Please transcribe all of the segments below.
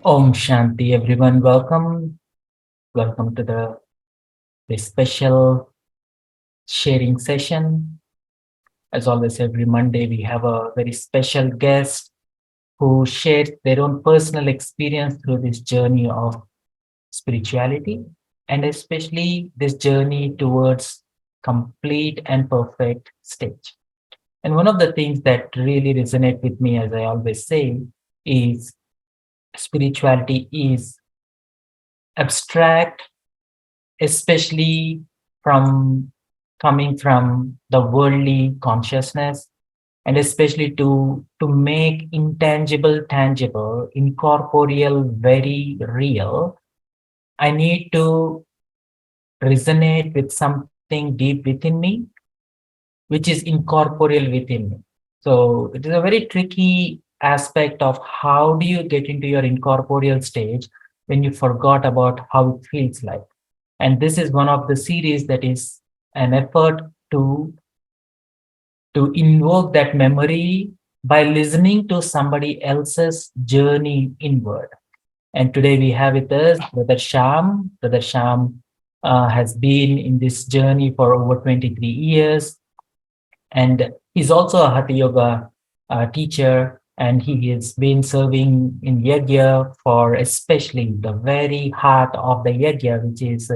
Om Shanti, everyone. Welcome to this special sharing session. As always, every Monday we have a very special guest who shares their own personal experience through this journey of spirituality, and especially this journey towards complete and perfect stage. And one of the things that really resonate with me, as I always say, is spirituality is abstract, especially from coming from the worldly consciousness, and especially to make intangible tangible, incorporeal very real. I need to resonate with something deep within me, which is incorporeal within me. So it is a very tricky aspect of how do you get into your incorporeal stage when you forgot about how it feels like. And this is one of the series that is an effort to to invoke that memory by listening to somebody else's journey inward. And today we have with us Brother Shyam. Brother Shyam has been in this journey for over 23 years, and he's also a Hatha Yoga teacher, and he has been serving in Yajna for especially the very heart of the Yajna, which is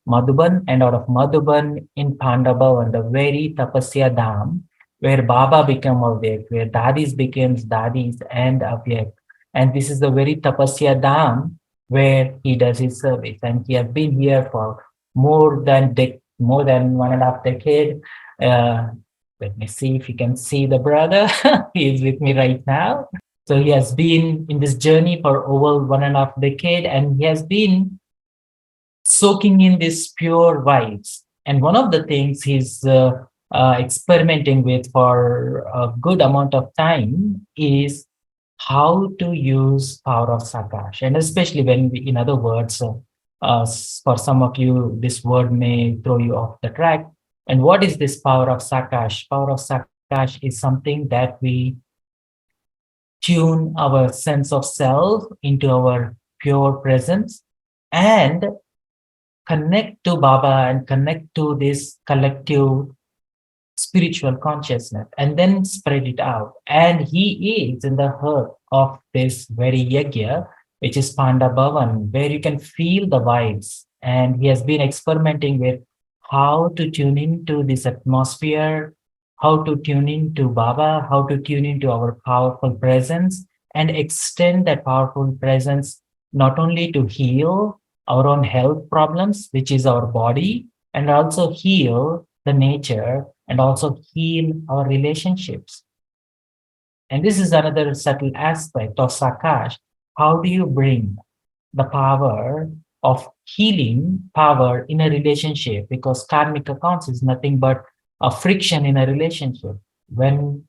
Madhuban, and out of Madhuban in Pandava, the very Tapasya Dham, where Baba became Avyakt, where Dadis becomes Dadis and Avyakt. And this is the very Tapasya Dham where he does his service. And he has been here for more than 1.5 decade. Uh, Let me see if you can see the brother. He is with me right now. So he has been in this journey for over 1.5 decade, and he has been soaking in these pure vibes. And one of the things he's experimenting with for a good amount of time is how to use power of Sakash. And especially when we, in other words, for some of you, this word may throw you off the track. And what is this power of Sakash? Power of Sakash is something that we tune our sense of self into our pure presence and connect to Baba and connect to this collective spiritual consciousness and then spread it out. And he is in the heart of this very yagya, which is Panda Bhavan, where you can feel the vibes. And he has been experimenting with how to tune into this atmosphere, how to tune into Baba, how to tune into our powerful presence and extend that powerful presence not only to heal our own health problems, which is our body, and also heal the nature and also heal our relationships. And this is another subtle aspect of Sakash. How do you bring the power of healing power in a relationship? Because karmic accounts is nothing but a friction in a relationship. When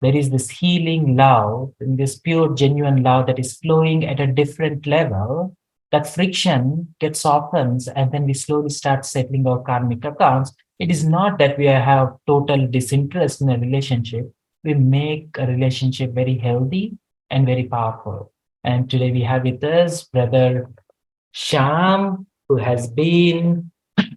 there is this healing love, and this pure, genuine love that is flowing at a different level, that friction gets softens, and then we slowly start settling our karmic accounts. It is not that we have total disinterest in a relationship. We make a relationship very healthy and very powerful. And today we have with us Brother Shyam, who has been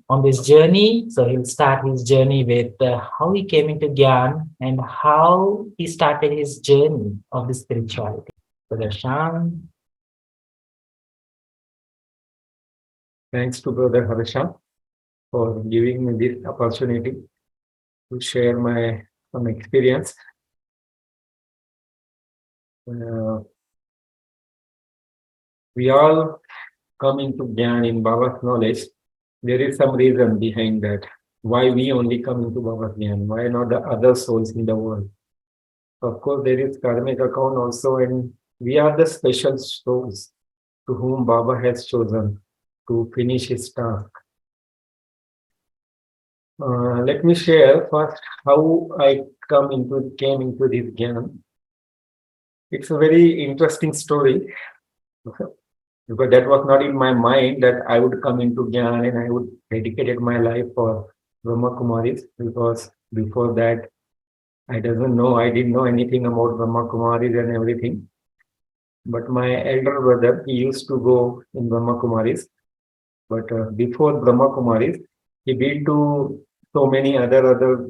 on this journey. So he'll start his journey with how he came into Gyan and how he started his journey of the spirituality. Brother Shyam, Thanks to Brother Harsha for giving me this opportunity to share my some experience. Uh, we all come into Gyan in Baba's knowledge. There is some reason behind that. Why we only come into Baba's Gyan? Why not the other souls in the world? Of course, there is karmic account also, and we are the special souls to whom Baba has chosen to finish his task. Let me share first how I came into this Gyan. It's a very interesting story because that was not in my mind that I would come into Gyan and I would dedicated my life for Brahma Kumaris because before that I didn't know anything about Brahma Kumaris and everything. But my elder brother, he used to go in Brahma Kumaris. But before Brahma Kumaris, he been to so many other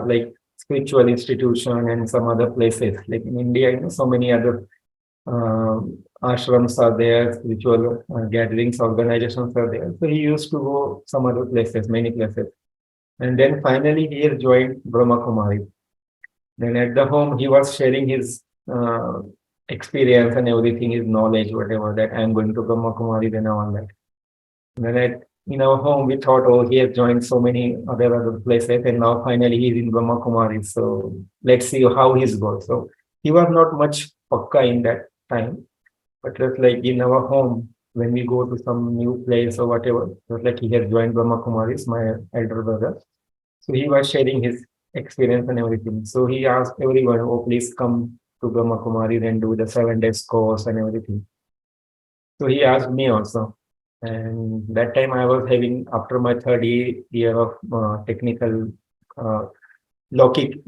like spiritual institution and some other places. Like in India, so many other ashrams are there, spiritual gatherings, organizations are there. So he used to go some other places, many places. And then finally he has joined Brahma Kumaris. Then at the home, he was sharing his experience and everything, his knowledge, whatever, that I'm going to Brahma Kumaris and all that. Then in our home, we thought, oh, he has joined so many other places, and now finally he's in Brahma Kumaris. So let's see how he's going. So he was not much pakka in that time, but just like in our home, when we go to some new place or whatever, just like he has joined Brahma Kumaris, my elder brother. So he was sharing his experience and everything. So he asked everyone, oh, please come to Brahma Kumaris and do the 7 days course and everything. So he asked me also. And that time I was having, after my third year of technical Lokic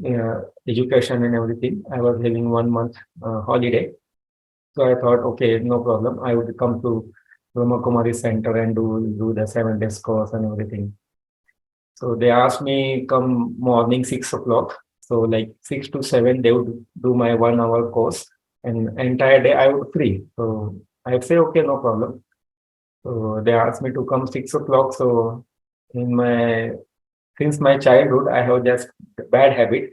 education and everything, I was having 1 month holiday. So I thought, okay, no problem. I would come to Brahma Kumari Center and do the 7 days course and everything. So they asked me come morning 6 o'clock. So like 6 to 7, they would do my 1 hour course, and entire day I would free. So I say, okay, no problem. So they asked me to come 6 o'clock. So in my since my childhood, I have just a bad habit.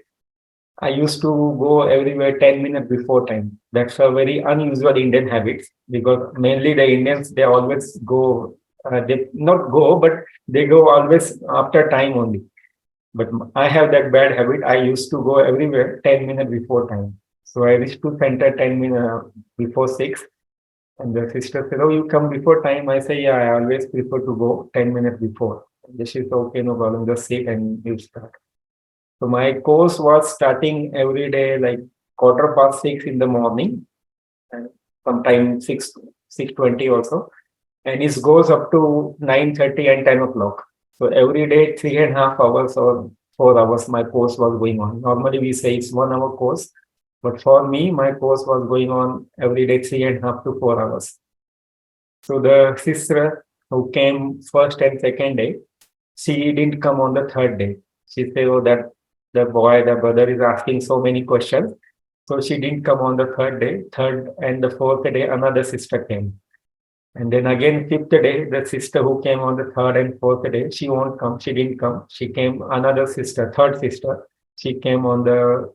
I used to go everywhere 10 minutes before time. That's a very unusual Indian habit because mainly the Indians, they always go, they not go, but they go always after time only. But I have that bad habit. I used to go everywhere 10 minutes before time. So I reached to center 10 minutes before 6. And the sister said, oh, you come before time. I say, yeah, I always prefer to go 10 minutes before. And she said, okay, no problem. Just sit and you start. So my course was starting every day like quarter past 6 in the morning and sometimes 6:20 also. And it goes up to 9:30 and 10 o'clock. So every day 3.5 hours or 4 hours my course was going on. Normally we say it's 1 hour course, but for me my course was going on every day 3.5 to 4 hours. So the sister who came first and second day, she didn't come on the third day. She said, oh, that the brother is asking so many questions. So she didn't come on the third day. Third and the fourth day, another sister came. And then again, fifth day, the sister who came on the third and fourth day, she won't come. She didn't come. She came another sister, third sister. She came on the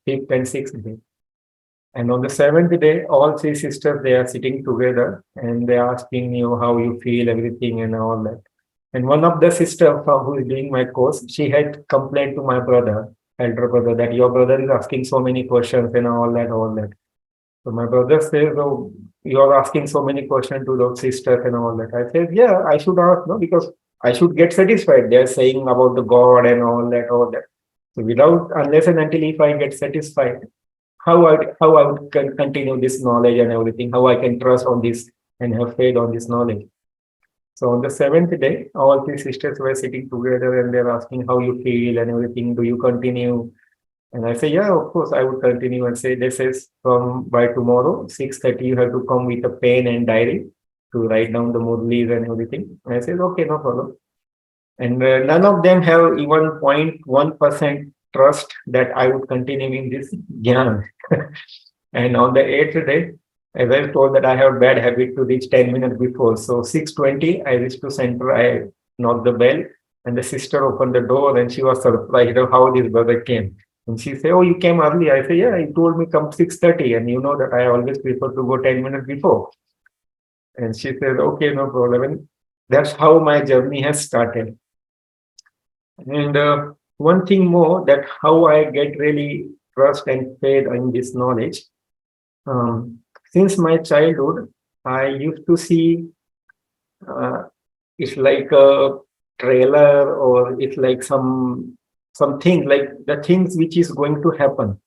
fifth and sixth day. And on the seventh day, all three sisters, they are sitting together and they are asking you how you feel, everything and all that. And one of the sister from who is doing my course, she had complained to my brother, elder brother, that your brother is asking so many questions and all that, all that. So my brother says, oh, you're asking so many questions to those sisters and all that. I said, yeah, I should ask, no, because I should get satisfied. They're saying about the God and all that, all that. So without, unless and until if I get satisfied, how I would continue this knowledge and everything, how I can trust on this and have faith on this knowledge. So on the seventh day, all three sisters were sitting together and they're asking how you feel and everything. Do you continue? And I say, yeah, of course, I would continue and say, this is from by tomorrow, 6:30, you have to come with a pen and diary to write down the murlis and everything. And I said, okay, no problem. And none of them have even 0.1% trust that I would continue in this jnana. And on the eighth day, I was told that I have a bad habit to reach 10 minutes before. So 6:20, I reached to center, I knocked the bell, and the sister opened the door and she was surprised of how this brother came. And she said, oh, you came early. I said, yeah, you told me come 6:30, and you know that I always prefer to go 10 minutes before. And she said, okay, no problem. And that's how my journey has started. And one thing more, that how I get really trust and faith in this knowledge. Um, since my childhood, I used to see uh, it's like a trailer or it's like something like the things which is going to happen.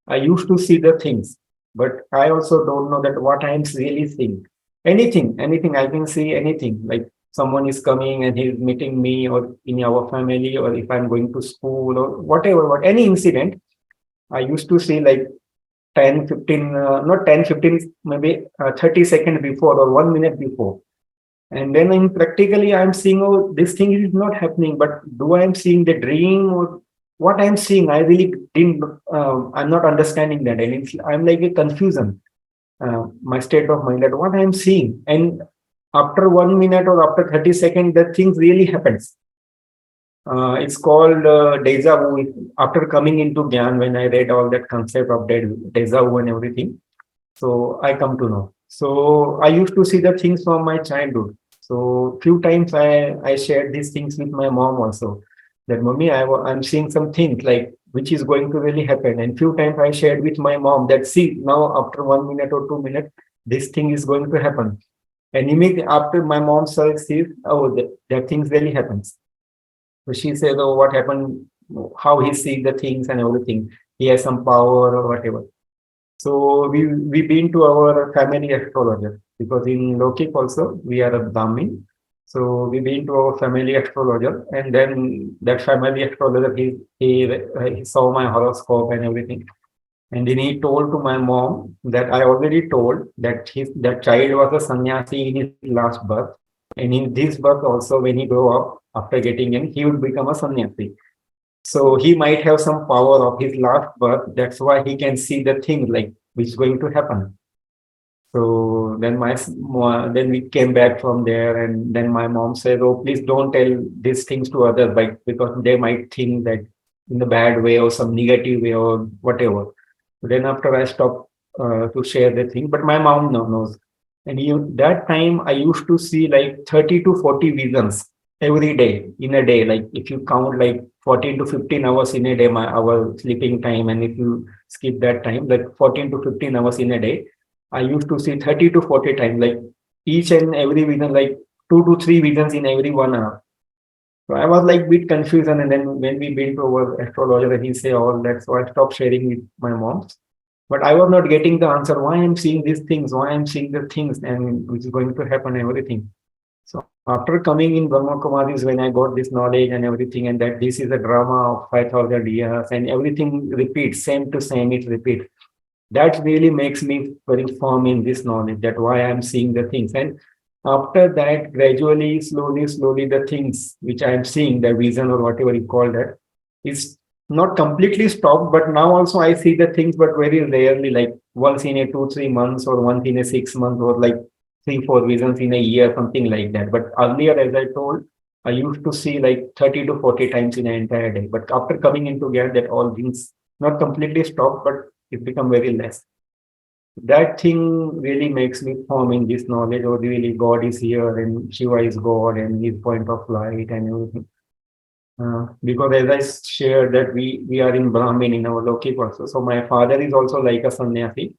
I used to see the things, but I also don't know that what I am really seeing. Anything I can see anything. Like someone is coming and he's meeting me, or in our family, or if I'm going to school or whatever, what any incident, I used to see like 10, 15, not 10, 15, maybe 30 seconds before or 1 minute before. And then in practically, I'm seeing, oh, this thing is not happening, but do I'm seeing the dream or what I'm seeing? I really didn't, I'm not understanding that. And I'm like a confusion, my state of mind that what I'm seeing. And after 1 minute or after 30 seconds, that things really happens. It's called deja vu. After coming into Gyan, when I read all that concept of deja vu and everything, so I come to know. So I used to see the things from my childhood. So few times I shared these things with my mom also. That mommy, I'm seeing some things like which is going to really happen. And few times I shared with my mom that see now after 1 minute or 2 minutes, this thing is going to happen. And immediately after my mom says, oh, that things really happens. So she said, oh, what happened? How he sees the things and everything. He has some power or whatever. So we been to our family astrologer because in Lokik also we are a Brahmin. So we been to our family astrologer, and then that family astrologer he saw my horoscope and everything, and then he told to my mom that I already told that that child was a sannyasi in his last birth, and in this birth also when he grow up after getting in he would become a sannyasi. So he might have some power of his last birth. That's why he can see the thing like which is going to happen. So then then we came back from there, and then my mom said, "Oh, please don't tell these things to others, like because they might think that in the bad way or some negative way or whatever." Then after I stopped to share the thing, but my mom knows. And that time I used to see like 30 to 40 visions every day in a day. Like if you count like 14 to 15 hours in a day, our sleeping time, and if you skip that time, like 14 to 15 hours in a day, I used to see 30 to 40 times, like each and every vision, like 2 to 3 visions in every 1 hour. So I was like bit confused, and then when we been to our astrologer, and he say all that, so I stopped sharing with my mom. But I was not getting the answer why I'm seeing these things, why I'm seeing the things, and which is going to happen, everything. So after coming in Brahma Kumaris, when I got this knowledge and everything, and that this is a drama of 5,000 years, and everything repeats, same to same, it repeats. That really makes me very firm in this knowledge that why I'm seeing the things. And after that, gradually, slowly, the things which I'm seeing, the vision or whatever you call that, is not completely stopped. But now also I see the things, but very rarely, like once in a 2, 3 months, or once in a 6 months, or like 3, 4 visions in a year, something like that. But earlier, as I told, I used to see like 30 to 40 times in an entire day. But after coming into Gyan, that all things not completely stopped, but it become very less. That thing really makes me firm in this knowledge, or really God is here and Shiva is God and his point of light and everything. Because as I shared that we are in Brahmin in our Lokik also. So my father is also like a sannyasi.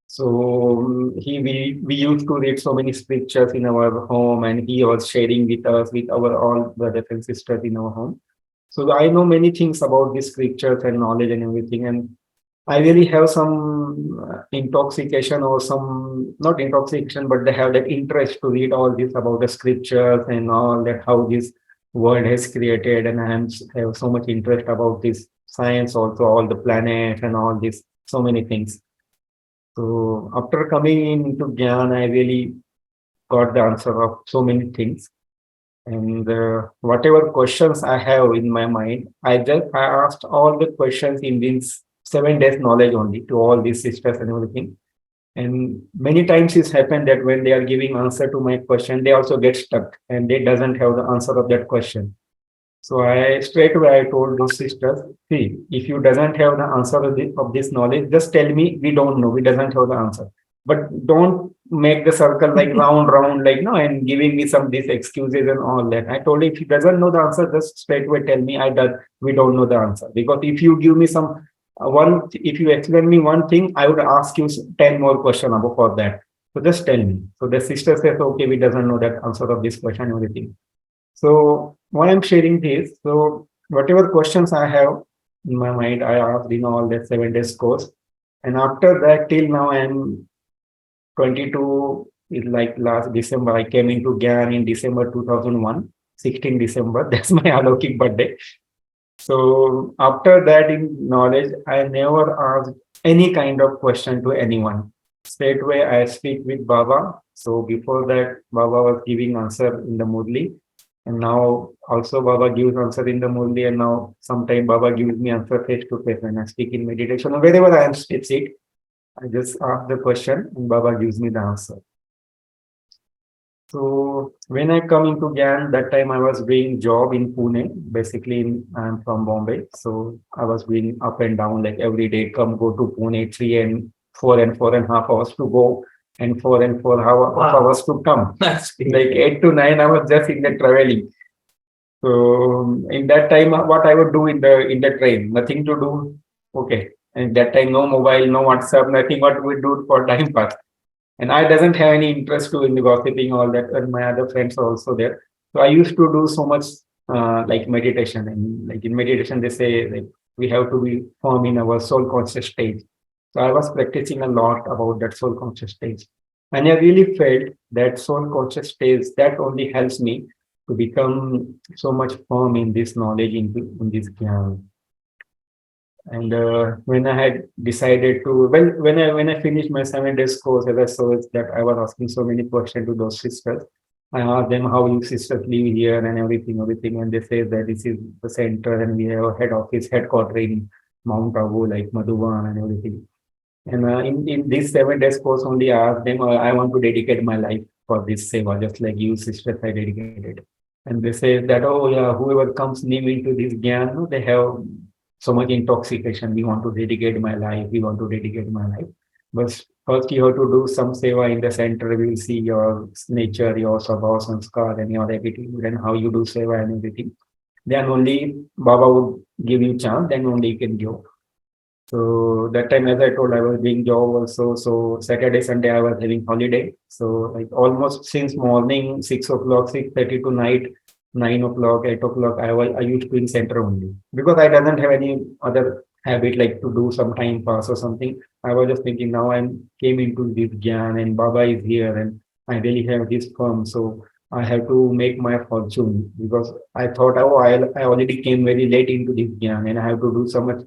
So we used to read so many scriptures in our home, and he was sharing with us with our all brothers and sisters in our home. So I know many things about these scriptures and knowledge and everything. And I really have some intoxication, or some, not intoxication, but they have that interest to read all this about the scriptures and all that, how this world has created. And have so much interest about this science also, all the planets and all this, so many things. So after coming into Gyan, I really got the answer of so many things. And whatever questions I have in my mind, I asked all the questions in these 7 days knowledge only to all these sisters and everything. And many times it's happened that when they are giving answer to my question, they also get stuck and they doesn't have the answer of that question. So I straight away I told those sisters, see, if you doesn't have the answer of this knowledge, just tell me we don't know, we doesn't have the answer. But don't make the circle like round, like no, and giving me some these excuses and all that. I told you, if he doesn't know the answer, just straight away tell me we don't know the answer. Because if you give me some if you explain me one thing, I would ask you 10 more questions about for that. So just tell me. So the sister says, okay, we doesn't know that answer of this question, everything. So why I'm sharing this, so whatever questions I have in my mind, I asked in all that 7 days course. And after that, till now, I'm 22, is like last December. I came into Gyan in December 2001, 16 December. That's my Alokik birthday. So after that, in knowledge, I never asked any kind of question to anyone. Straightway, I speak with Baba. So before that, Baba was giving answer in the Murli, and now also Baba gives answer in the Murli, and now sometime Baba gives me answer face to face when I speak in meditation or wherever I am sit. I just ask the question, and Baba gives me the answer. So when I come into GAN, that time I was doing job in Pune. Basically, I'm from Bombay, so I was doing up and down like every day. Come go to Pune, 3 and 4 and 4.5 hours to go, and 4 and 4 hours to come. That's Like 8 to 9 hours just in the traveling. So in that time, what I would do in the train, nothing to do. Okay, and that time no mobile, no WhatsApp, nothing. What we do for time pass, and I doesn't have any interest to in the gossiping all that, and my other friends are also there. So I used to do so much like meditation, and like in meditation they say like we have to be firm in our soul conscious stage. So I was practicing a lot about that soul conscious stage, and I really felt that soul conscious stage that only helps me to become so much firm in this knowledge in this jnana. And when I had decided to, well, when I finished my 7 days course, as I saw that I was asking so many questions to those sisters. I asked them how you sisters live here and everything, and they say that this is the center and we have a head office, headquarters in Mount Abu, like Madhuban and everything. And in this 7 days course, only I asked them, I want to dedicate my life for this seva, just like you sisters I dedicated. And they say that, oh yeah, whoever comes new into this jnana, no, they have so much intoxication. We want to dedicate my life. We want to dedicate my life. But first, you have to do some seva in the center. We will see your nature, your sabha, sanskar, and your attitude, and how you do seva and everything. Then only Baba would give you chance. Then only you can go. So that time, as I told, I was doing job also. So Saturday, Sunday, I was having holiday. So like almost since morning 6 o'clock, 6:30 to night 9 o'clock, 8 o'clock, I used to in center only because I doesn't have any other habit like to do some time pass or something. I was just thinking now I came into this Gyan and Baba is here and I really have this firm. So I have to make my fortune because I thought, oh, I already came very late into this Gyan and I have to do so much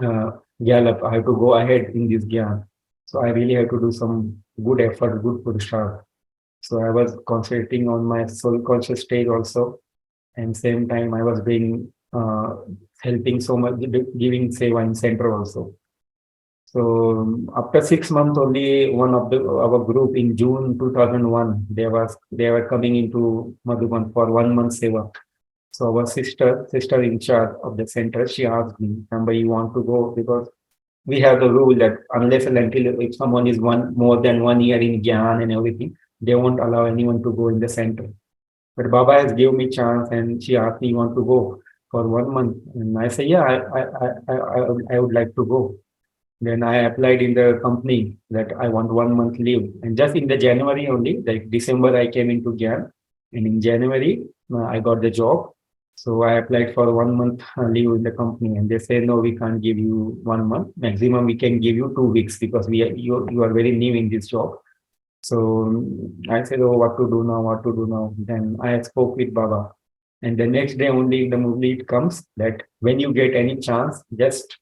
uh, gallop. I have to go ahead in this Gyan. So I really have to do some good effort, good purusharth. So I was concentrating on my soul conscious stage also, and same time I was doing helping so much, giving seva in center also. So after 6 months, only one of the our group in June 2001, they were coming into Madhuban for 1 month seva. So our sister in charge of the center, she asked me, "Number, you want to go?" Because we have the rule that unless and until if someone is one more than 1 year in Gyan and everything, they won't allow anyone to go in the center. But Baba has given me chance and she asked me, you want to go for 1 month? And I say, yeah, I would like to go. Then I applied in the company that I want 1 month leave. And just in the January only, like December, I came into Gyan. And in January, I got the job. So I applied for 1 month leave in the company. And they say, no, we can't give you 1 month. Maximum, we can give you 2 weeks because you are very new in this job. So I said, oh, what to do now? What to do now? Then I spoke with Baba. And the next day only the movie it comes that when you get any chance, just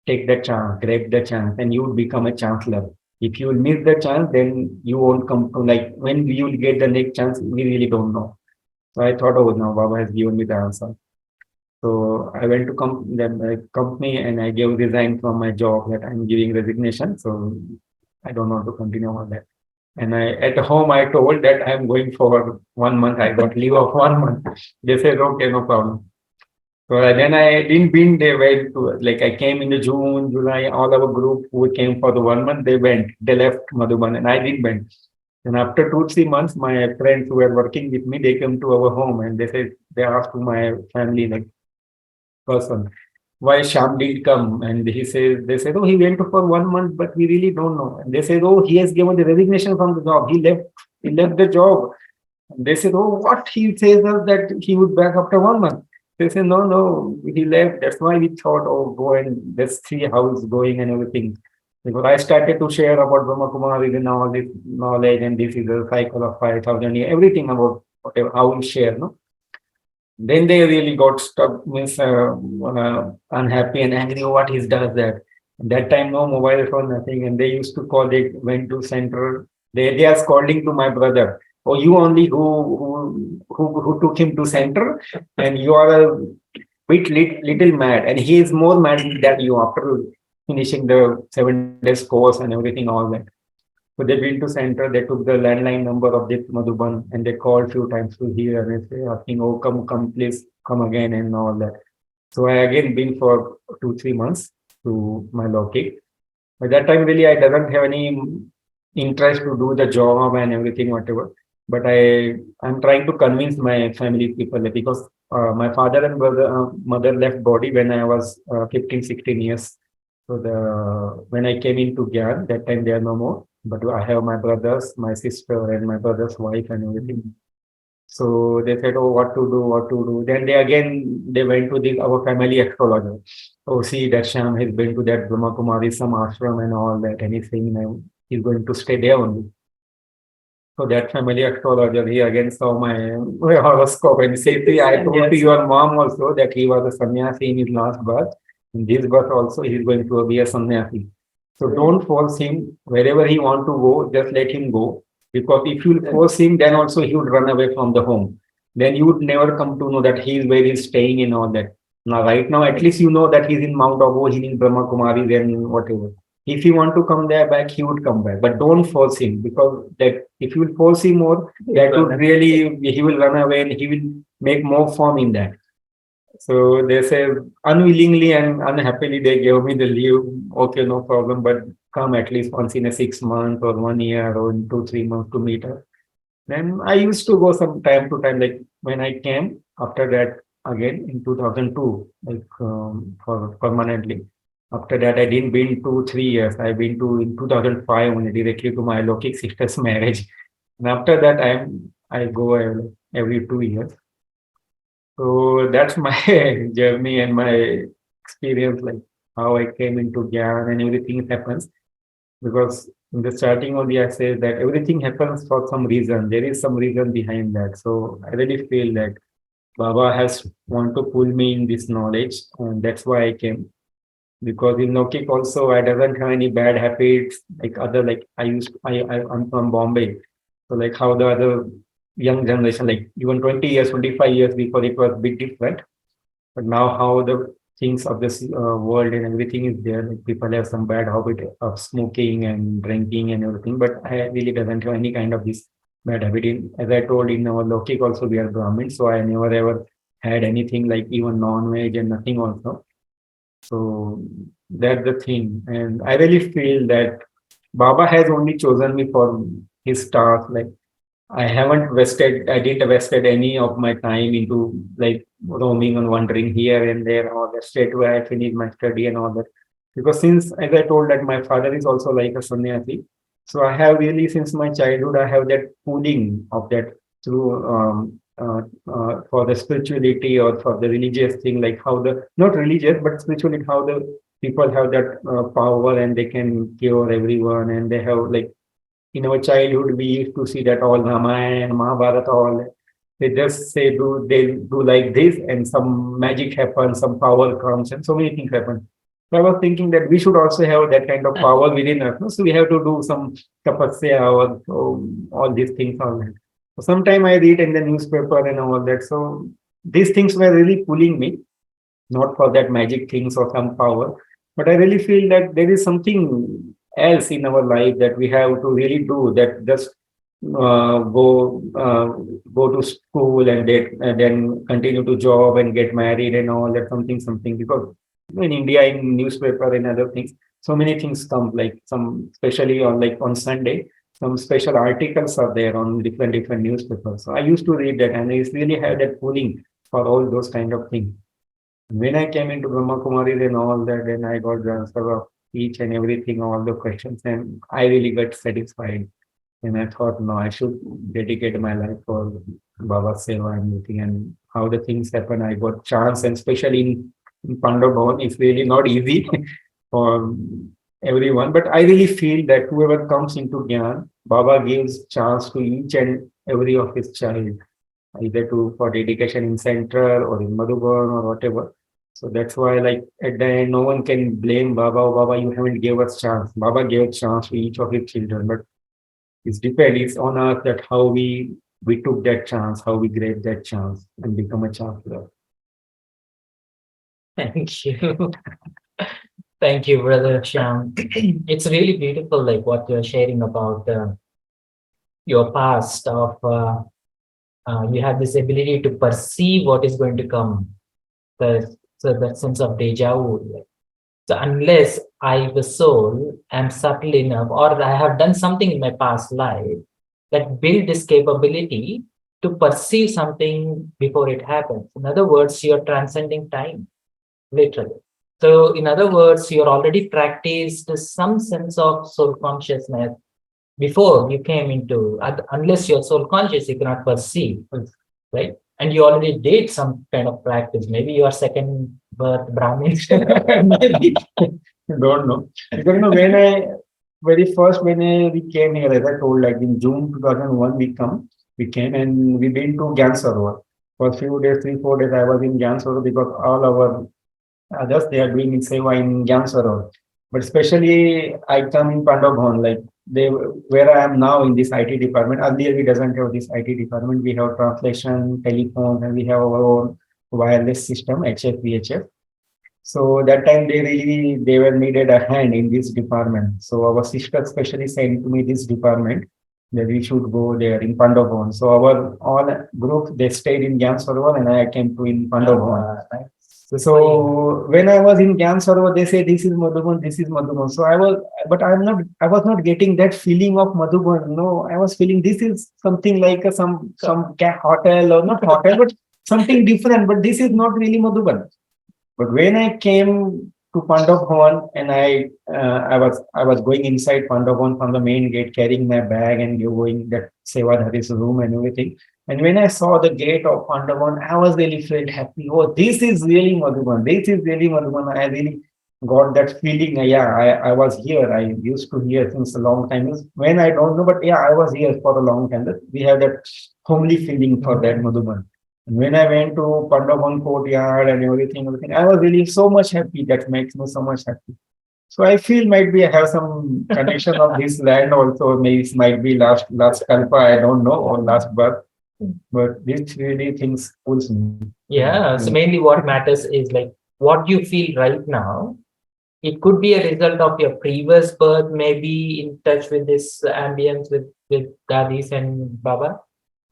take the chance, grab the chance, and you will become a chancellor. If you will miss the chance, then you won't come to like when you will get the next chance, we really don't know. So I thought, oh, now Baba has given me the answer. So I went to the company and I gave resign from my job that I'm giving resignation. So I don't want to continue on that. And I at home I told that I'm going for 1 month. I got leave of 1 month. They said, okay, no problem. So then I didn't been they went to like I came in the June, July, all our group who came for the 1 month, they went, they left Madhuban and I didn't went. And after 2, 3 months, my friends who were working with me, they came to our home and they said they asked to my family like person why Shyam did come. And he says, they said, oh, he went for 1 month, but we really don't know. And they said, oh, he has given the resignation from the job. He left the job. And they said, oh, what? He says that he would back after 1 month. They said, no, no, he left. That's why we thought, oh, go and let's see how it's going and everything. Because I started to share about Brahma Kumaris and all this knowledge, and this is the cycle of 5,000 years, everything about whatever, how we share, no? Then they really got stuck, means unhappy and angry. What he does that? That time, no mobile phone, nothing. And they used to call, they went to center. They are scolding to my brother. Oh, you only who took him to center, and you are a little mad. And he is more mad than you after finishing the 7 days course and everything, all that. So they went to center, they took the landline number of this Madhuban and they called few times to here and they say asking, oh, come, please come again and all that. So I again been for 2, 3 months to my logic. By that time, really, I doesn't have any interest to do the job and everything, whatever. But I'm trying to convince my family people that because my father and mother left body when I was 15, 16 years. So when I came into Gyan, that time they are no more. But I have my brothers, my sister, and my brother's wife and everything. So they said, "Oh, what to do? What to do?" Then they went to the our family astrologer. Oh, see that Shyam has been to that Brahma Kumaris, some ashram and all that, and he's saying now he's going to stay there only. So that family astrologer, he again saw my horoscope and said, "See, I told to your mom also that he was a sannyasi in his last birth. In this birth also, he is going to be a sannyasi. So don't force him. Wherever he want to go, just let him go. Because if you force him, then also he would run away from the home. Then you would never come to know that he is where he's staying and all that. Now, right now, at least you know that he's in Mount Abu, he's in Brahma Kumaris and whatever. If he want to come there back, he would come back. But don't force him because that if you will force him more, that would really he will run away and he will make more form in that. So they say unwillingly and unhappily they gave me the leave. Okay, no problem, but come at least once in a 6 months or 1 year or in 2, 3 months to meet her. Then I used to go some time to time, like when I came after that again in 2002, like for permanently. After that, I didn't been 2, 3 years. I've been to in 2005 only directly to my Lokik sister's marriage. And after that, I go every 2 years. So that's my journey and my experience, like how I came into Gyan and everything happens. Because in the starting only I say that everything happens for some reason. There is some reason behind that. So I really feel that Baba has want to pull me in this knowledge, and that's why I came. Because in Nokik also I doesn't have any bad habits like other like I'm from Bombay. So like how the other young generation, like even 20 years, 25 years before it was a bit different. But now how the things of this world and everything is there, like people have some bad habit of smoking and drinking and everything, but I really doesn't have any kind of this bad habit. As I told in our Lokik also we are Brahmin, so I never ever had anything like even non-veg and nothing also. So that's the thing. And I really feel that Baba has only chosen me for his task. Like I didn't wasted any of my time into like roaming and wandering here and there or the state where I finished my study and all that. Because since, as I told that my father is also like a sannyasi, so I have really since my childhood I have that pooling of that through for the spirituality or for the religious thing, like how the not religious but spirituality, how the people have that power and they can cure everyone and they have like in our childhood, we used to see that all Ramayana and Mahabharata, all they just say they do like this, and some magic happens, some power comes, and so many things happen. So I was thinking that we should also have that kind of power within us. No? So we have to do some tapasya or all these things. All that. So sometime I read in the newspaper and all that. So these things were really pulling me, not for that magic things or some power, but I really feel that there is something else in our life that we have to really do that just go to school and then continue to job and get married and all that something because in India in newspaper and other things so many things come like some especially on like on Sunday some special articles are there on different newspapers. So I used to read that and I really had that pulling for all those kind of things. When I came into Brahma Kumaris and all that, then I got the answer of each and everything, all the questions, and I really got satisfied. And I thought, no, I should dedicate my life for Baba's Seva and everything, and how the things happen. I got chance, and especially in Pandav Bhavan, it's really not easy for everyone. But I really feel that whoever comes into Gyan, Baba gives chance to each and every of his child either to for dedication in center or in Madhuban or whatever. So that's why, like at the end, no one can blame Baba. Oh, Baba, you haven't gave us chance. Baba gave chance to each of his children, but it's depends. It's on us that how we took that chance, how we grabbed that chance and become a chancellor. Thank you. Thank you, brother Shyam. It's really beautiful, like what you're sharing about your past of you have this ability to perceive what is going to come. So that sense of deja vu. Like, so unless I, the soul, am subtle enough, or I have done something in my past life that build this capability to perceive something before it happens. In other words, you're transcending time, literally. So, in other words, you're already practiced some sense of soul consciousness before you came into, unless you're soul conscious, you cannot perceive, right? And you already did some kind of practice. Maybe you are second birth Brahmin. Maybe. Don't know. Because when I very first we came here, as I told, like in June 2001, we came and we been to Gyan Sarovar. For a few days, 3, 4 days, I was in Gyan Sarovar because all our others they are doing seva in Gyan Sarovar. But especially I come in Pandavbhavan, like they where I am now in this IT department. Earlier we doesn't have this IT department. We have translation, telephone, and we have our own wireless system, HF, VHF. So that time they were needed a hand in this department. So our sister especially sent to me this department that we should go there in Pandavbhavan. So our all group they stayed in Gyan Sarovar and I came to in Pandavbhavan. Right. So when I was in Gyan Sarovar, they say this is Madhuban, this is Madhuban. So but I was not getting that feeling of Madhuban. No, I was feeling this is something like hotel or not hotel, but something different. But this is not really Madhuban. But when I came to Pandav Bhavan and I was going inside Pandav Bhavan from the main gate, carrying my bag and going that Sevadhari's room and everything. And when I saw the gate of Pandav Bhavan, I was really felt happy. Oh, this is really Madhuban. This is really Madhuban. I really got that feeling. Yeah, I was here. I used to hear since a long time. When I don't know, but yeah, I was here for a long time. We have that homely feeling for that Madhuban. When I went to Pandavan courtyard and everything, I was really so much happy. That makes me so much happy. So I feel might be I have some connection of this land also. Maybe it might be last kalpa, I don't know, or last birth. But this really things pulls me. Yeah. So mainly what matters is like what you feel right now. It could be a result of your previous birth, maybe in touch with this ambience with Dadis and Baba,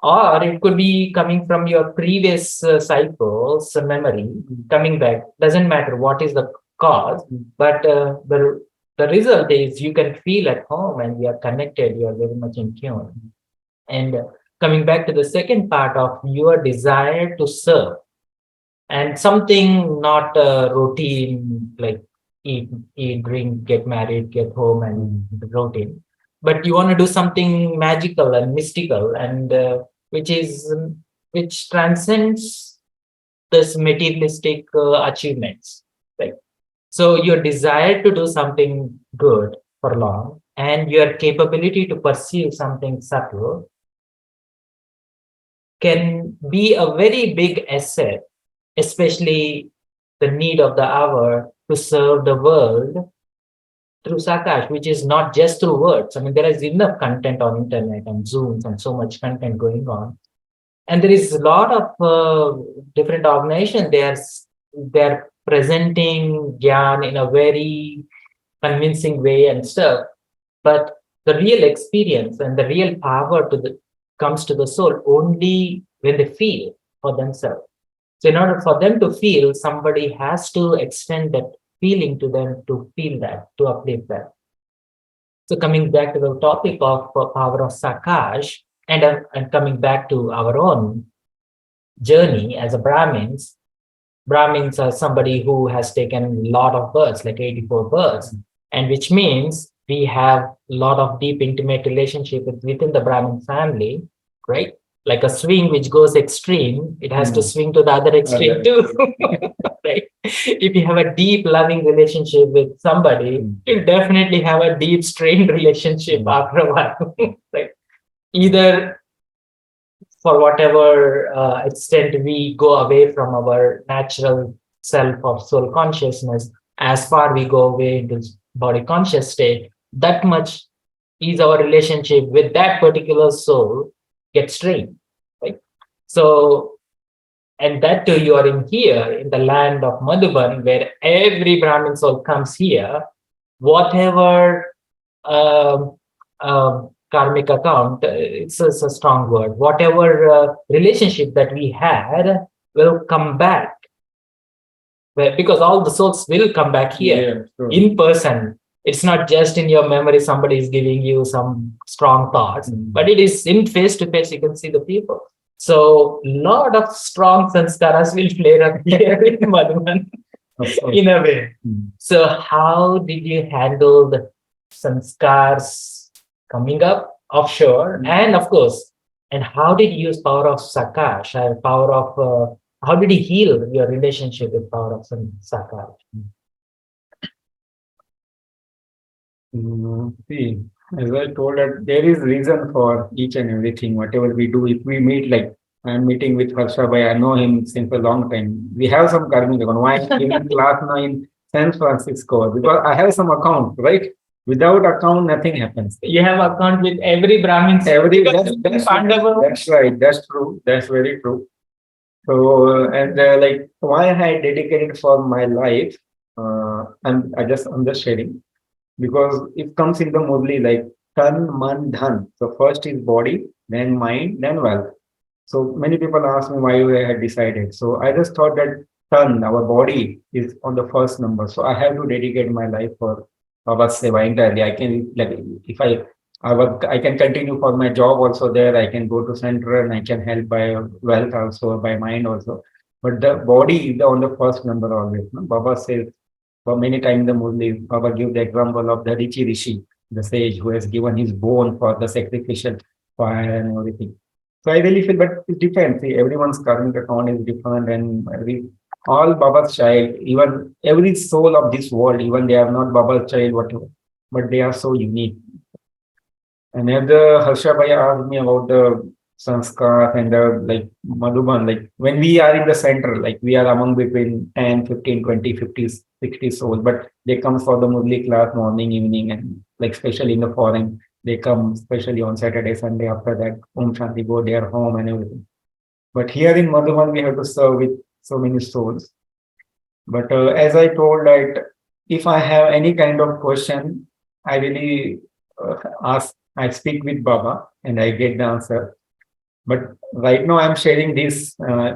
or it could be coming from your previous cycles, memory coming back. Doesn't matter what is the cause, but the result is you can feel at home and you are connected. You are very much in tune. And coming back to the second part of your desire to serve and something not routine like eat, drink, get married, get home, and routine. But you want to do something magical and mystical, and which transcends this materialistic achievements. Right. So your desire to do something good for long, and your capability to perceive something subtle can be a very big asset, especially the need of the hour to serve the world through Sakash, which is not just through words. I mean, there is enough content on internet and Zooms and so much content going on. And there is a lot of different organizations. They're presenting Gyan in a very convincing way and stuff. But the real experience and the real power comes to the soul only when they feel for themselves. So in order for them to feel, somebody has to extend that feeling to them to feel that, to uplift that. So coming back to the topic of power of Sakash and coming back to our own journey as a Brahmins, Brahmins are somebody who has taken a lot of births, like 84 births, and which means we have a lot of deep, intimate relationship within the Brahmin family, right? Like a swing which goes extreme, it has to swing to the other extreme too, right? If you have a deep, loving relationship with somebody, you'll definitely have a deep, strained relationship after a while, right? Either for whatever extent we go away from our natural self of soul consciousness, as far we go away into body conscious state, that much is our relationship with that particular soul gets strained, right? So, and that too, you are in here in the land of Madhuban, where every Brahmin soul comes here, whatever karmic account, it's a strong word, whatever relationship that we had will come back, because all the souls will come back here. Yeah, sure. In person. It's not just in your memory, somebody is giving you some strong thoughts, but it is in face to face, you can see the people. So, lot of strong sanskaras will flare up here in Madhuban, in a way. So, how did you handle the sanskars coming up offshore? And of course, and how did you use power of Sakash, power of how did he heal your relationship with power of Sakash? See, as I told that there is reason for each and everything, whatever we do. If we meet, like I'm meeting with Harsha Bhai, I know him since a long time. We have some karmic account. Why I'm giving class now in San Francisco? Because I have some account, right? Without account, nothing happens. You have account with every Brahmin. That's right. That's true. That's very true. So, and like why I had dedicated for my life, I'm just sharing because it comes in the murli like tan, man, dhan. So first is body, then mind, then wealth. So many people ask me why I had decided. So I just thought that tan, our body, is on the first number. So I have to dedicate my life for Baba's Seva entirely. I can like if I can continue for my job also there. I can go to center and I can help by wealth also, by mind also. But the body is on the first number always. No? Baba says for many times the Muslims, Baba give the example of the Rishi, the sage who has given his bone for the sacrificial fire and everything. So I really feel, but it depends. See, everyone's karmic account is different, and all Baba's child, even every soul of this world, even they are not Baba's child, whatever, but they are so unique. And if the Harsha Bhai asked me about the sanskar and the like Madhuban, like when we are in the center, like we are among between 10, 15, 20, 50, 60 souls, but they come for the Murli class morning, evening, and like especially in the foreign, they come especially on Saturday, Sunday after that, Om Shanti go their home and everything. But here in Madhuban, we have to serve with so many souls. But as I told that if I have any kind of question, I really ask, I speak with Baba and I get the answer. But right now I'm sharing this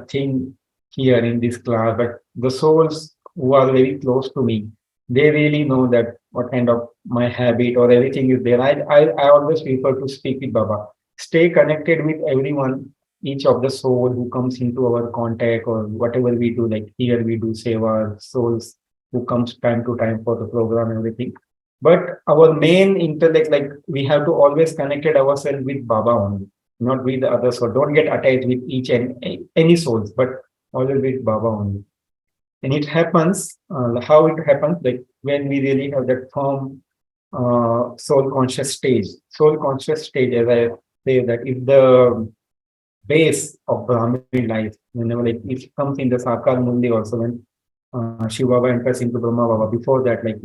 thing here in this class, but the souls who are very close to me, they really know that what kind of my habit or everything is there. I always prefer to speak with Baba. Stay connected with everyone, each of the soul who comes into our contact or whatever we do, like here we do seva, souls who comes time to time for the program, everything. But our main intellect, like we have to always connected ourselves with Baba only, not with the other soul. Don't get attached with each and any souls, but always with Baba only. And it happens, how it happens, like when we really have that firm soul conscious stage. Soul conscious stage, as I say, that is the base of Brahmin life. Whenever like it comes in the Sakar Mundi also when Shiva Baba enters into Brahma Baba. Before that, like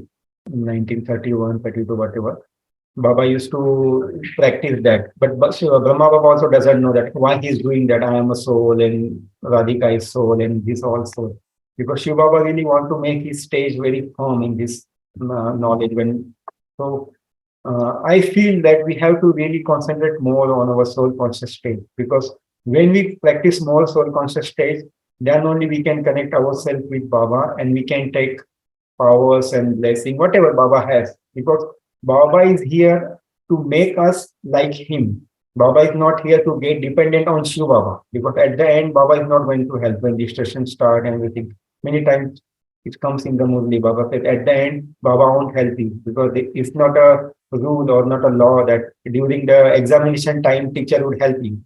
1931, 32, whatever. Baba used to practice that. But Shiva, Brahma Baba also doesn't know that why he's doing that. I am a soul and Radhika is soul and this all soul. Because Shiva Baba really want to make his stage very firm in this knowledge. So I feel that we have to really concentrate more on our soul conscious state because when we practice more soul conscious state, then only we can connect ourselves with Baba and we can take powers and blessing, whatever Baba has. Because Baba is here to make us like him. Baba is not here to get dependent on Shiva Baba. Because at the end, Baba is not going to help when discussion start and everything. Many times it comes in the Murli. Baba said, at the end, Baba won't help you because it's not a rule or not a law that during the examination time, teacher would help you.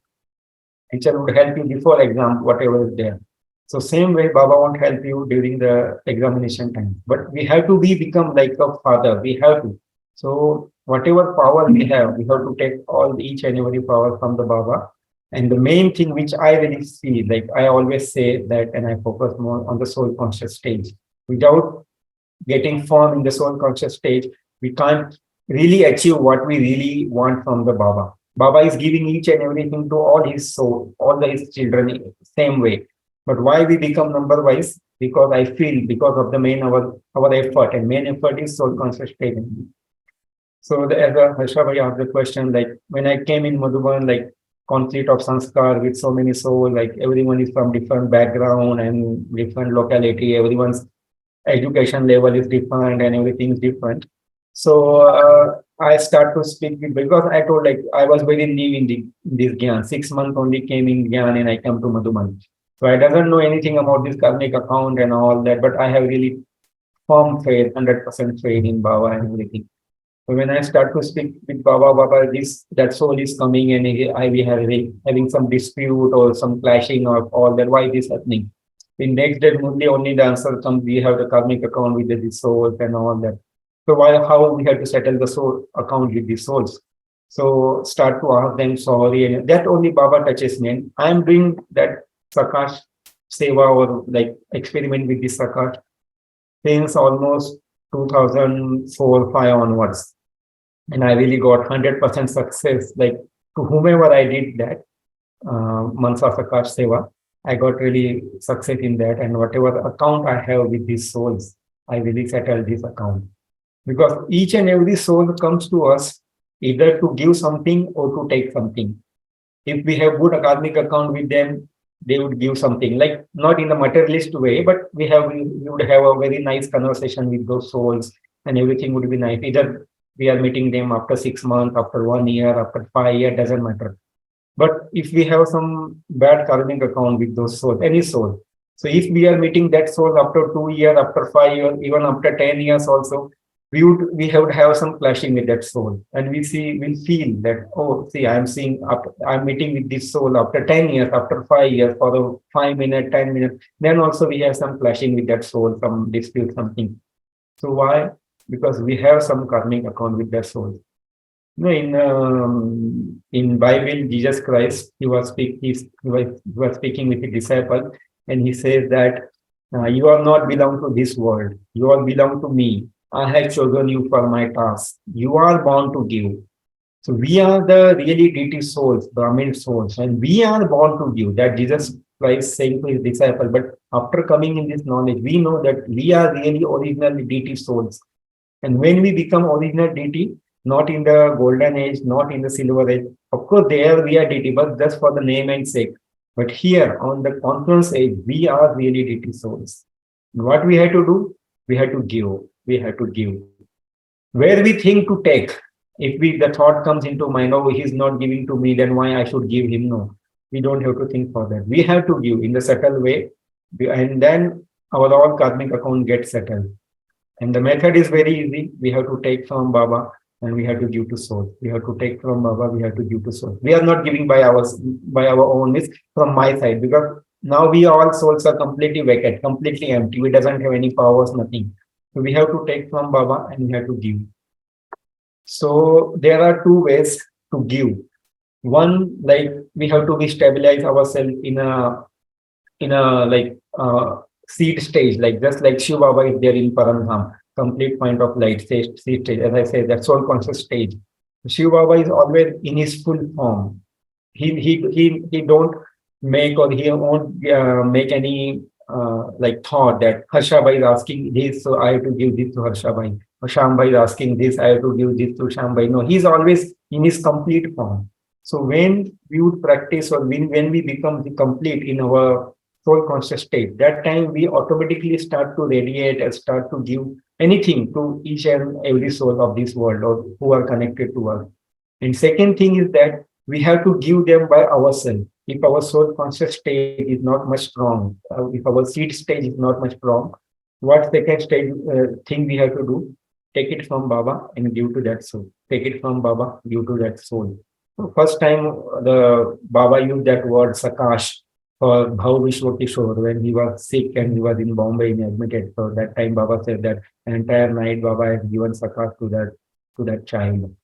Teacher would help you before exam, whatever is there. So same way, Baba won't help you during the examination time. But we have to become like a father. We have to. So whatever power we have to take all each and every power from the Baba And the main thing which I really see, like I always say that, and I focus more on the soul conscious stage. Without getting firm in the soul conscious stage, we can't really achieve what we really want from the Baba. Baba is giving each and everything to all his soul, his children, same way. But why we become number wise? Because I feel because of the main our effort, and main effort is soul conscious stage. So as a Harsha bhai asked the question, like when I came in Madhuban, like conflict of sanskar with so many souls, like everyone is from different background and different locality, everyone's education level is different and everything is different. So I start to speak because I told like I was very new in this Gyan. 6 months only came in Gyan and I come to Madhuban. So I doesn't know anything about this karmic account and all that, but I have really firm faith, 100% faith in Baba and everything. So when I start to speak with Baba, this that soul is coming and we have having some dispute or some clashing or all that. Why this happening? In next day only the answer comes. We have the karmic account with the souls and all that. So why how we have to settle the soul account with the souls? So start to ask them sorry, and that only Baba touches me. And I am doing that Sakash seva or like experiment with the Sakash since almost 2004 5 onwards, and I really got 100% success. Like to whomever I did that Mansa Sakash Seva, I got really success in that. And whatever account I have with these souls, I really settle this account because each and every soul comes to us either to give something or to take something. If we have good academic account with them, they would give something like not in the materialist way, but we would have a very nice conversation with those souls, and everything would be nice. Either we are meeting them after 6 months, after 1 year, after 5 years, doesn't matter. But if we have some bad karmic account with those souls, any soul, so if we are meeting that soul after 2 years, after 5 years, even after 10 years also, we have to have some clashing with that soul, and we'll feel that, oh, see, I'm meeting with this soul after 10 years, after 5 years, for a 5 minute, 10 minutes. Then also we have some clashing with that soul, some dispute, something. So why? Because we have some karmic account with that soul. No, in Bible, Jesus Christ, he was speaking with the disciple, and he says that you are not belong to this world. You all belong to me. I have chosen you for my task. You are born to give. So we are the really deity souls, Brahmin souls, and we are born to give. That Jesus Christ saying to his disciple. But after coming in this knowledge, we know that we are really original deity souls. And when we become original deity, not in the golden age, not in the silver age, of course, there we are deity, but just for the name and sake. But here on the conference age, we are really deity souls. And what we have to do? We have to give. We have to give. Where we think to take, if the thought comes into mind, oh, he's not giving to me, then why I should give him? No, we don't have to think for that. We have to give in the subtle way, and then our all karmic account gets settled. And the method is very easy. We have to take from Baba and we have to give to soul. We have to take from Baba, we have to give to soul. We are not giving by our own, it's from my side, because now we all souls are completely vacant, completely empty. We doesn't have any powers, nothing. So we have to take from Baba and we have to give. So there are two ways to give. One, like we have to be stabilize ourselves in a like seed stage, like just like Shiva Baba is there in Paramdham, complete point of light, seed stage, as I say, that soul conscious stage. Shiva Baba is always in his full form. He don't make or he won't make any like thought that Harsha Bhai is asking this, so I have to give this to Harsha Bhai. Or Shyam Bhai is asking this, I have to give this to Shyam Bhai. No, he's always in his complete form. So when we would practice or when we become the complete in our soul conscious state, that time we automatically start to radiate and start to give anything to each and every soul of this world or who are connected to us. And second thing is that we have to give them by ourselves. If our soul conscious state is not much strong, if our seed stage is not much strong, what second stage thing we have to do? Take it from Baba and give to that soul. Take it from Baba, give to that soul. So first time the Baba used that word Sakash for Bhav Vishwa Kishore when he was sick and he was in Bombay and admitted. So that time Baba said that entire night Baba has given Sakash to that child.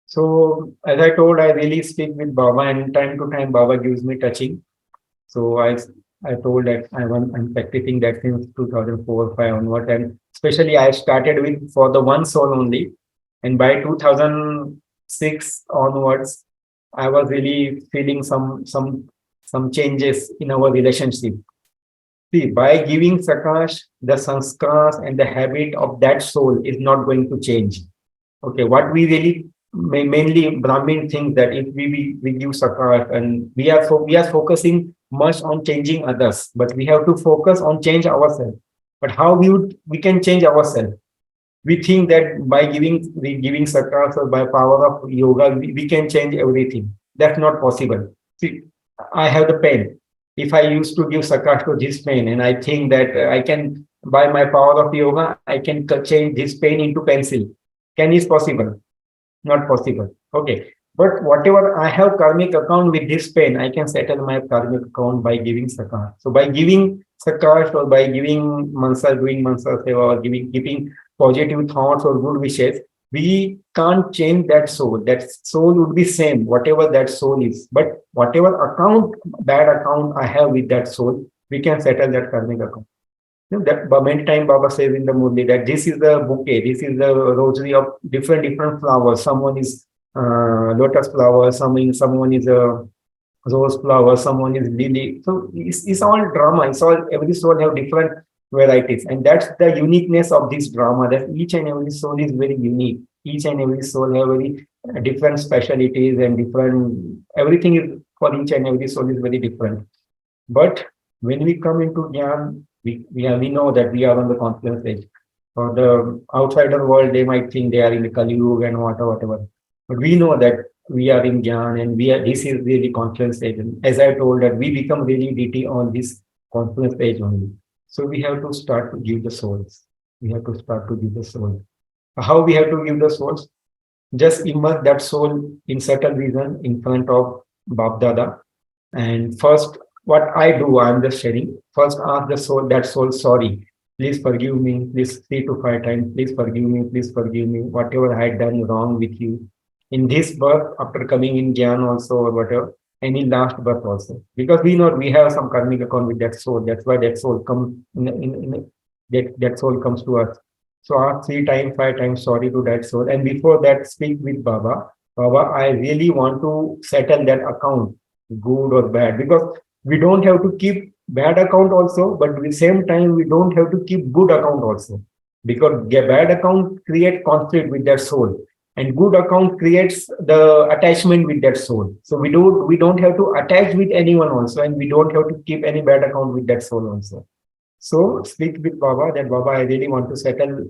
So as I told, I really speak with Baba, and time to time Baba gives me touching. So I told that I'm practicing that since 2004 5 onward, and especially I started with for the one soul only, and by 2006 onwards, I was really feeling some changes in our relationship. See, by giving Sakash, the sanskars and the habit of that soul is not going to change. Okay, what we really mainly Brahmin think that if we give sakar and we are focusing much on changing others, but we have to focus on change ourselves. But how we can change ourselves? We think that by giving sakar or by power of yoga we can change everything. That's not possible. See, I have the pen. If I used to give sakar to this pen, and I think that I can by my power of yoga I can change this pen into pencil. Can is possible? Not possible. Okay. But whatever I have karmic account with this pen, I can settle my karmic account by giving sakar. So by giving sakar or by giving mansa, doing mansa seva or giving positive thoughts or good wishes, we can't change that soul. That soul would be same, whatever that soul is. But whatever account, bad account I have with that soul, we can settle that karmic account. That many time Baba says in the Murli that this is the bouquet, this is the rosary of different flowers. Someone is lotus flower, someone is a rose flower, someone is lily. So it's all drama. It's all every soul have different varieties, and that's the uniqueness of this drama. That each and every soul is very unique. Each and every soul have very different specialities and different everything is for each and every soul is very different. But when we come into Jnana, we know that we are on the confluence edge. For the outsider world, they might think they are in the Kali Yuga and whatever. But we know that we are in Jnana and we are this is really confluence edge. And as I told that we become really DT on this confluence edge only. So we have to start to give the souls. We have to start to give the soul. How we have to give the souls? Just immerse that soul in certain reason in front of Bab Dada. And first, what I do, I'm just sharing. First, ask the soul, that soul, sorry. Please forgive me. Please 3 to 5 times. Please forgive me. Please forgive me. Whatever I had done wrong with you. In this birth, after coming in Gyan also or whatever, any last birth also. Because we know we have some karmic account with that soul. That's why that soul comes that soul comes to us. So ask 3 times, 5 times sorry to that soul. And before that, speak with Baba. Baba, I really want to settle that account, good or bad, because we don't have to keep bad account also, but at the same time, we don't have to keep good account also. Because bad account create conflict with that soul. And good account creates the attachment with that soul. So we don't have to attach with anyone also, and we don't have to keep any bad account with that soul also. So speak with Baba that Baba, I really want to settle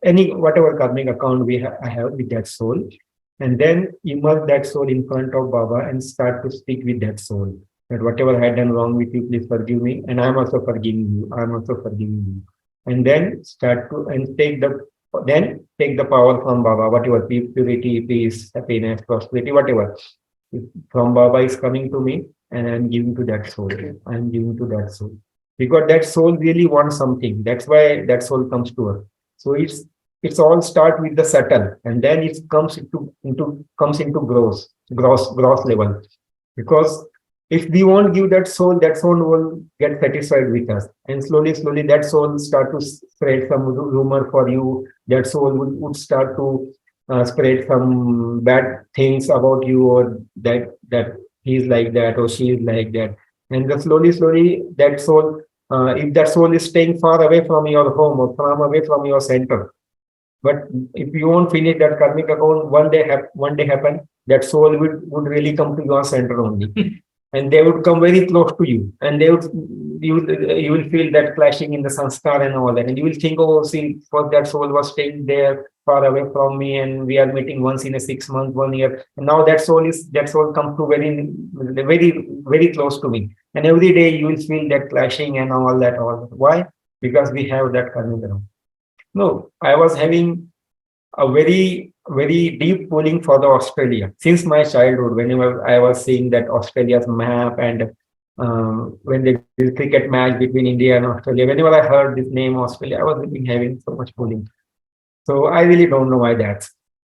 any whatever karmic account I have with that soul, and then immerse that soul in front of Baba and start to speak with that soul. That whatever I had done wrong with you, please forgive me, and I'm also forgiving you. I'm also forgiving you. And then start to and take the power from Baba, whatever purity, peace, happiness, prosperity, whatever from Baba is coming to me, and I'm giving to that soul. I'm giving to that soul because that soul really wants something. That's why that soul comes to us. So it's all start with the subtle, and then it comes into gross level. Because if we won't give that soul will get satisfied with us, and slowly that soul start to spread some rumor for you. That soul would start to spread some bad things about you, or that he's like that or she is like that, and then slowly that soul, if that soul is staying far away from your home or far away from your center, but if you won't finish that karmic account, one day happen, that soul would really come to your center only. And they would come very close to you. And you will feel that clashing in the sanskar and all that. And you will think, oh, see, for that soul was staying there far away from me, and we are meeting once in a 6 month, 1 year. And now that soul comes to very close to me. And every day you will feel that clashing and all that. Why? Because we have that karmic account. No, I was having a very deep pulling for the Australia since my childhood. Whenever I was seeing that Australia's map, and when there is cricket match between India and Australia, whenever I heard this name Australia, I was really having so much pulling. So I really don't know why that.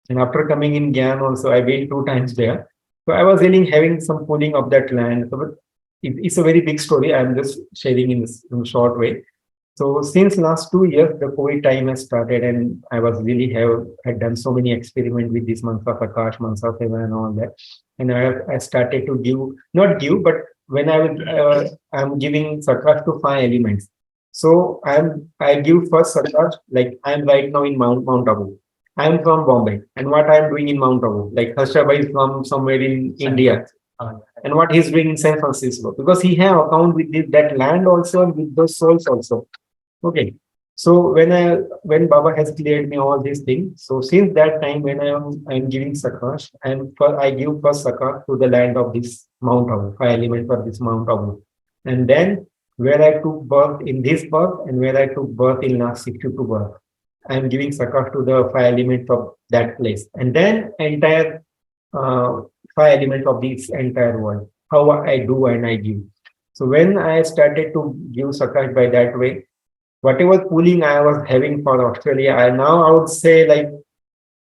And after coming in Gyan also, I've been 2 times there. So I was really having some pulling of that land. So, but it's a very big story. I'm just sharing in a short way. So since last 2 years, the COVID time has started, and I was really have had done so many experiments with this month of Akash, month of Eva, and all that. And I started to give, not give, but when I'm giving Sakash to 5 elements. So I give first Sakash, like I'm right now in Mount Abu. I'm from Bombay, and what I'm doing in Mount Abu, like Harsha is from somewhere in India, and what he's doing in San Francisco, because he have account with that land also and with those souls also. Okay. So when Baba has cleared me all these things, so since that time when I'm giving Sakash, I give first Sakash to the land of this Mount Abu, 5 elements of this Mount Abu. And then where I took birth in this birth and where I took birth in last 62 birth, I'm giving Sakash to the 5 elements of that place. And then entire uh, 5 elements of this entire world, how I do and I give. So when I started to give Sakash by that way, whatever pooling I was having for Australia, I would say like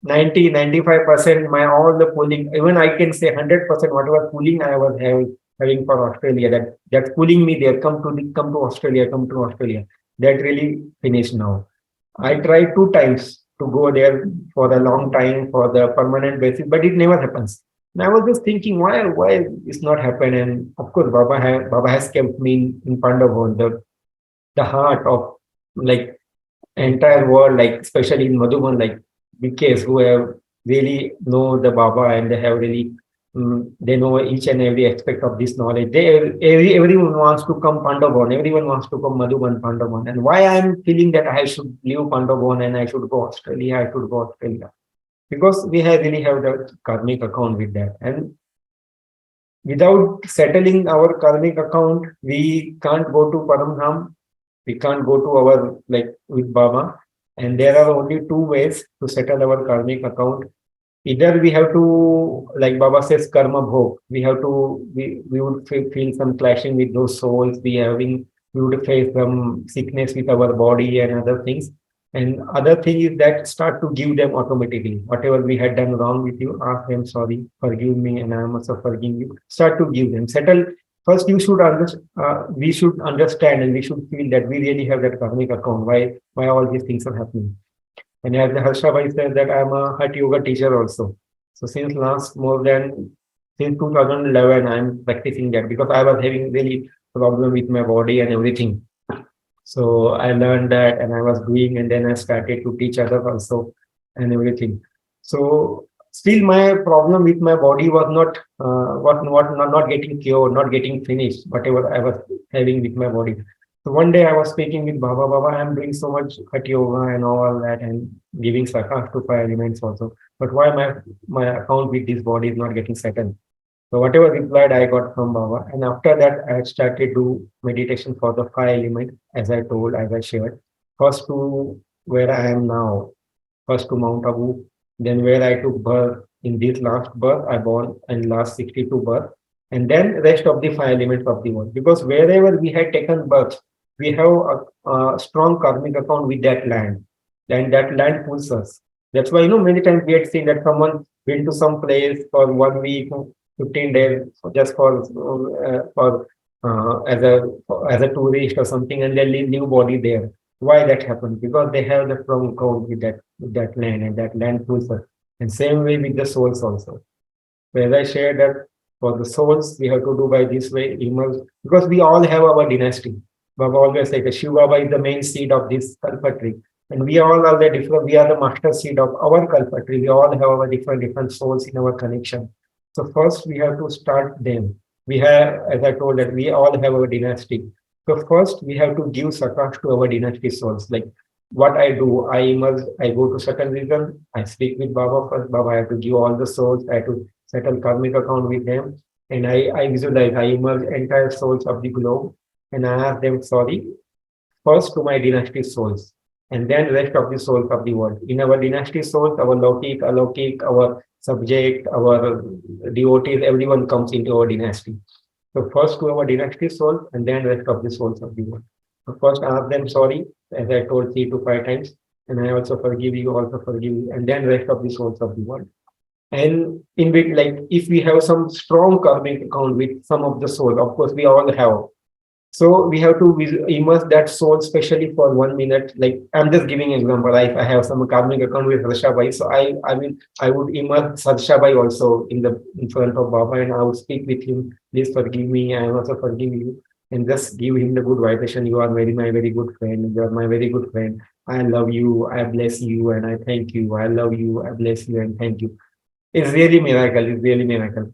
90-95% my all the pooling, even I can say 100% whatever pooling I was having for Australia, that's pulling me there, come to Australia, come to Australia. That really finished now. I tried 2 times to go there for a long time for the permanent basis, but it never happens. And I was just thinking why it's not happen. And of course Baba has kept me in Pandavan, the heart of like entire world, like especially in Madhuban, like BKs who have really know the Baba and they have really they know each and every aspect of this knowledge. Everyone wants to come Pandavan, everyone wants to come Madhuban Pandavan. And why I'm feeling that I should leave Pandavan and I should go Australia, I should go Australia. Because we have really have the karmic account with that. And without settling our karmic account, we can't go to Paramdham, we can't go to our like with Baba. And there are only 2 ways to settle our karmic account. Either we have to, like Baba says, karma bhog. We would feel some clashing with those souls. We would face some sickness with our body and other things. And other thing is that start to give them automatically. Whatever we had done wrong with you, ask them sorry, forgive me, and I am also forgiving you. Start to give them. Settle. First, we should understand and we should feel that we really have that karmic account. Why all these things are happening? And as the Harsha said that I'm a Hatha Yoga teacher also. So since 2011, I'm practicing that because I was having really problem with my body and everything. So I learned that and I was doing, and then I started to teach others also and everything. So still my problem with my body was not getting cured, not getting finished, whatever I was having with my body. So one day I was speaking with Baba, I'm doing so much Hatha Yoga and all that and giving Sakash to 5 elements also. But why my account with this body is not getting settled? So whatever replied I got from Baba. And after that, I started to meditation for the 5 elements, as I shared. First to where I am now, first to Mount Abu, then where I took birth in this last birth, I born in last 62 birth, and then rest of the 5 elements of the world. Because wherever we had taken birth, we have a strong karmic account with that land, and that land pulls us. That's why many times we had seen that someone went to some place for 1 week, 15 days, just for as a tourist or something, and they leave new body there. Why that happens? Because they have the strong account with that land, and that land pulls us. And same way with the souls also. So as I shared that for the souls, we have to do by this way, because we all have our dynasty. Baba always say that Shiva Baba is the main seed of this Kalpa tree. And we all are we are the master seed of our Kalpa tree. We all have our different souls in our connection. So first we have to start them. We have, as I told that we all have our dynasty. So first we have to give Sakash to our dynasty souls. Like what I do, I go to certain region, I speak with Baba first. Baba, I have to give all the souls, I have to settle karmic account with them. And I visualize, I immerse entire souls of the globe and I ask them sorry first to my dynasty souls and then rest of the souls of the world. In our dynasty souls, our Lokik, Alokik, our subject, our devotees, everyone comes into our dynasty. So first to our dynasty soul and then rest of the souls of the world. So first ask them sorry, as I told 3 to 5 times. and I also forgive you, also forgive you, and then rest of the souls of the world. And in which, like, if we have some strong karmic account with some of the soul, of course, we all have. So we have to immerse that soul, especially for 1 minute. Like I'm just giving example. If I have some karmic account with Harsha Bhai, so I would immerse Harsha Bhai also in front of Baba, and I would speak with him. Please forgive me. I also forgive you, and just give him the good vibration. You are my very good friend. You are my very good friend. I love you. I bless you, and I thank you. I love you. I bless you, and thank you. It's really miracle. It's really miracle.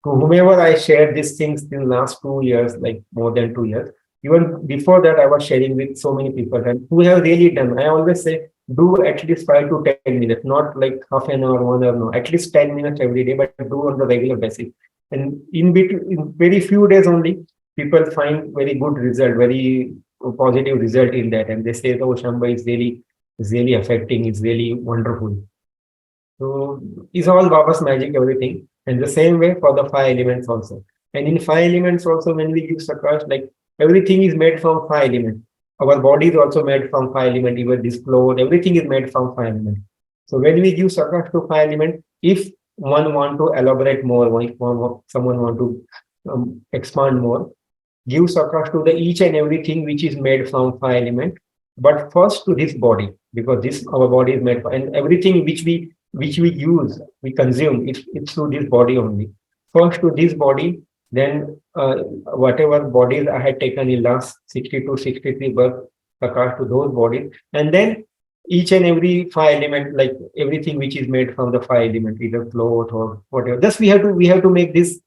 To whomever I shared these things in last 2 years, like more than 2 years. Even before that, I was sharing with so many people and who have really done. I always say, do at least 5 to 10 minutes, not like half an hour, 1 hour, no, at least 10 minutes every day, but do on the regular basis. And in between, in very few days only, people find very good result, very positive result in that, and they say, "Oh, Shamba is really affecting. It's really wonderful." So it's all Baba's magic, everything. And the same way for the five elements also. And in five elements also, when we use Sakash, like everything is made from five elements. Our body is also made from five elements, even this clothes, everything is made from five elements. So when we give Sakash to five elements, if one want to elaborate more, or if someone want to expand more, give Sakash to the each and everything which is made from five element, but first to this body, because this our body is made for, and everything which we use, we consume, it's through this body only. First to this body, then whatever bodies I had taken in last 60 to 63 birth, Sakash to those bodies, and then each and every five element, like everything which is made from the five element, either cloth or whatever. Just we have to make this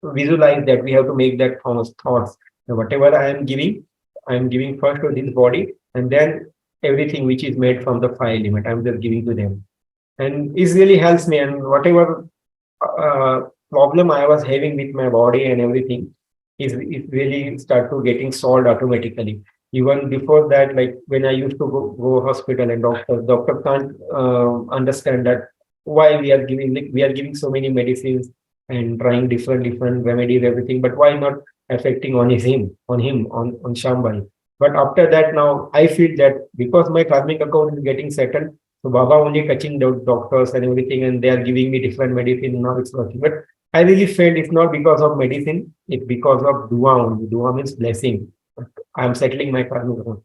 visualize that we have to make that from thoughts. So whatever I am giving first to this body, and then everything which is made from the five element, I'm just giving to them. And it really helps me. And whatever uh, problem I was having with my body and everything is really start to getting solved automatically. Even before that, like when I used to go hospital and doctor can't understand that why we are giving so many medicines and trying different remedies, everything, but why not affecting on Shambhai. But after that, now I feel that because my karmic account is getting settled, so Baba only touching the doctors and everything, and they are giving me different medicine. Now it's working. But I really felt it's not because of medicine, it's because of dua only. Dua means blessing. I'm settling my karmic account.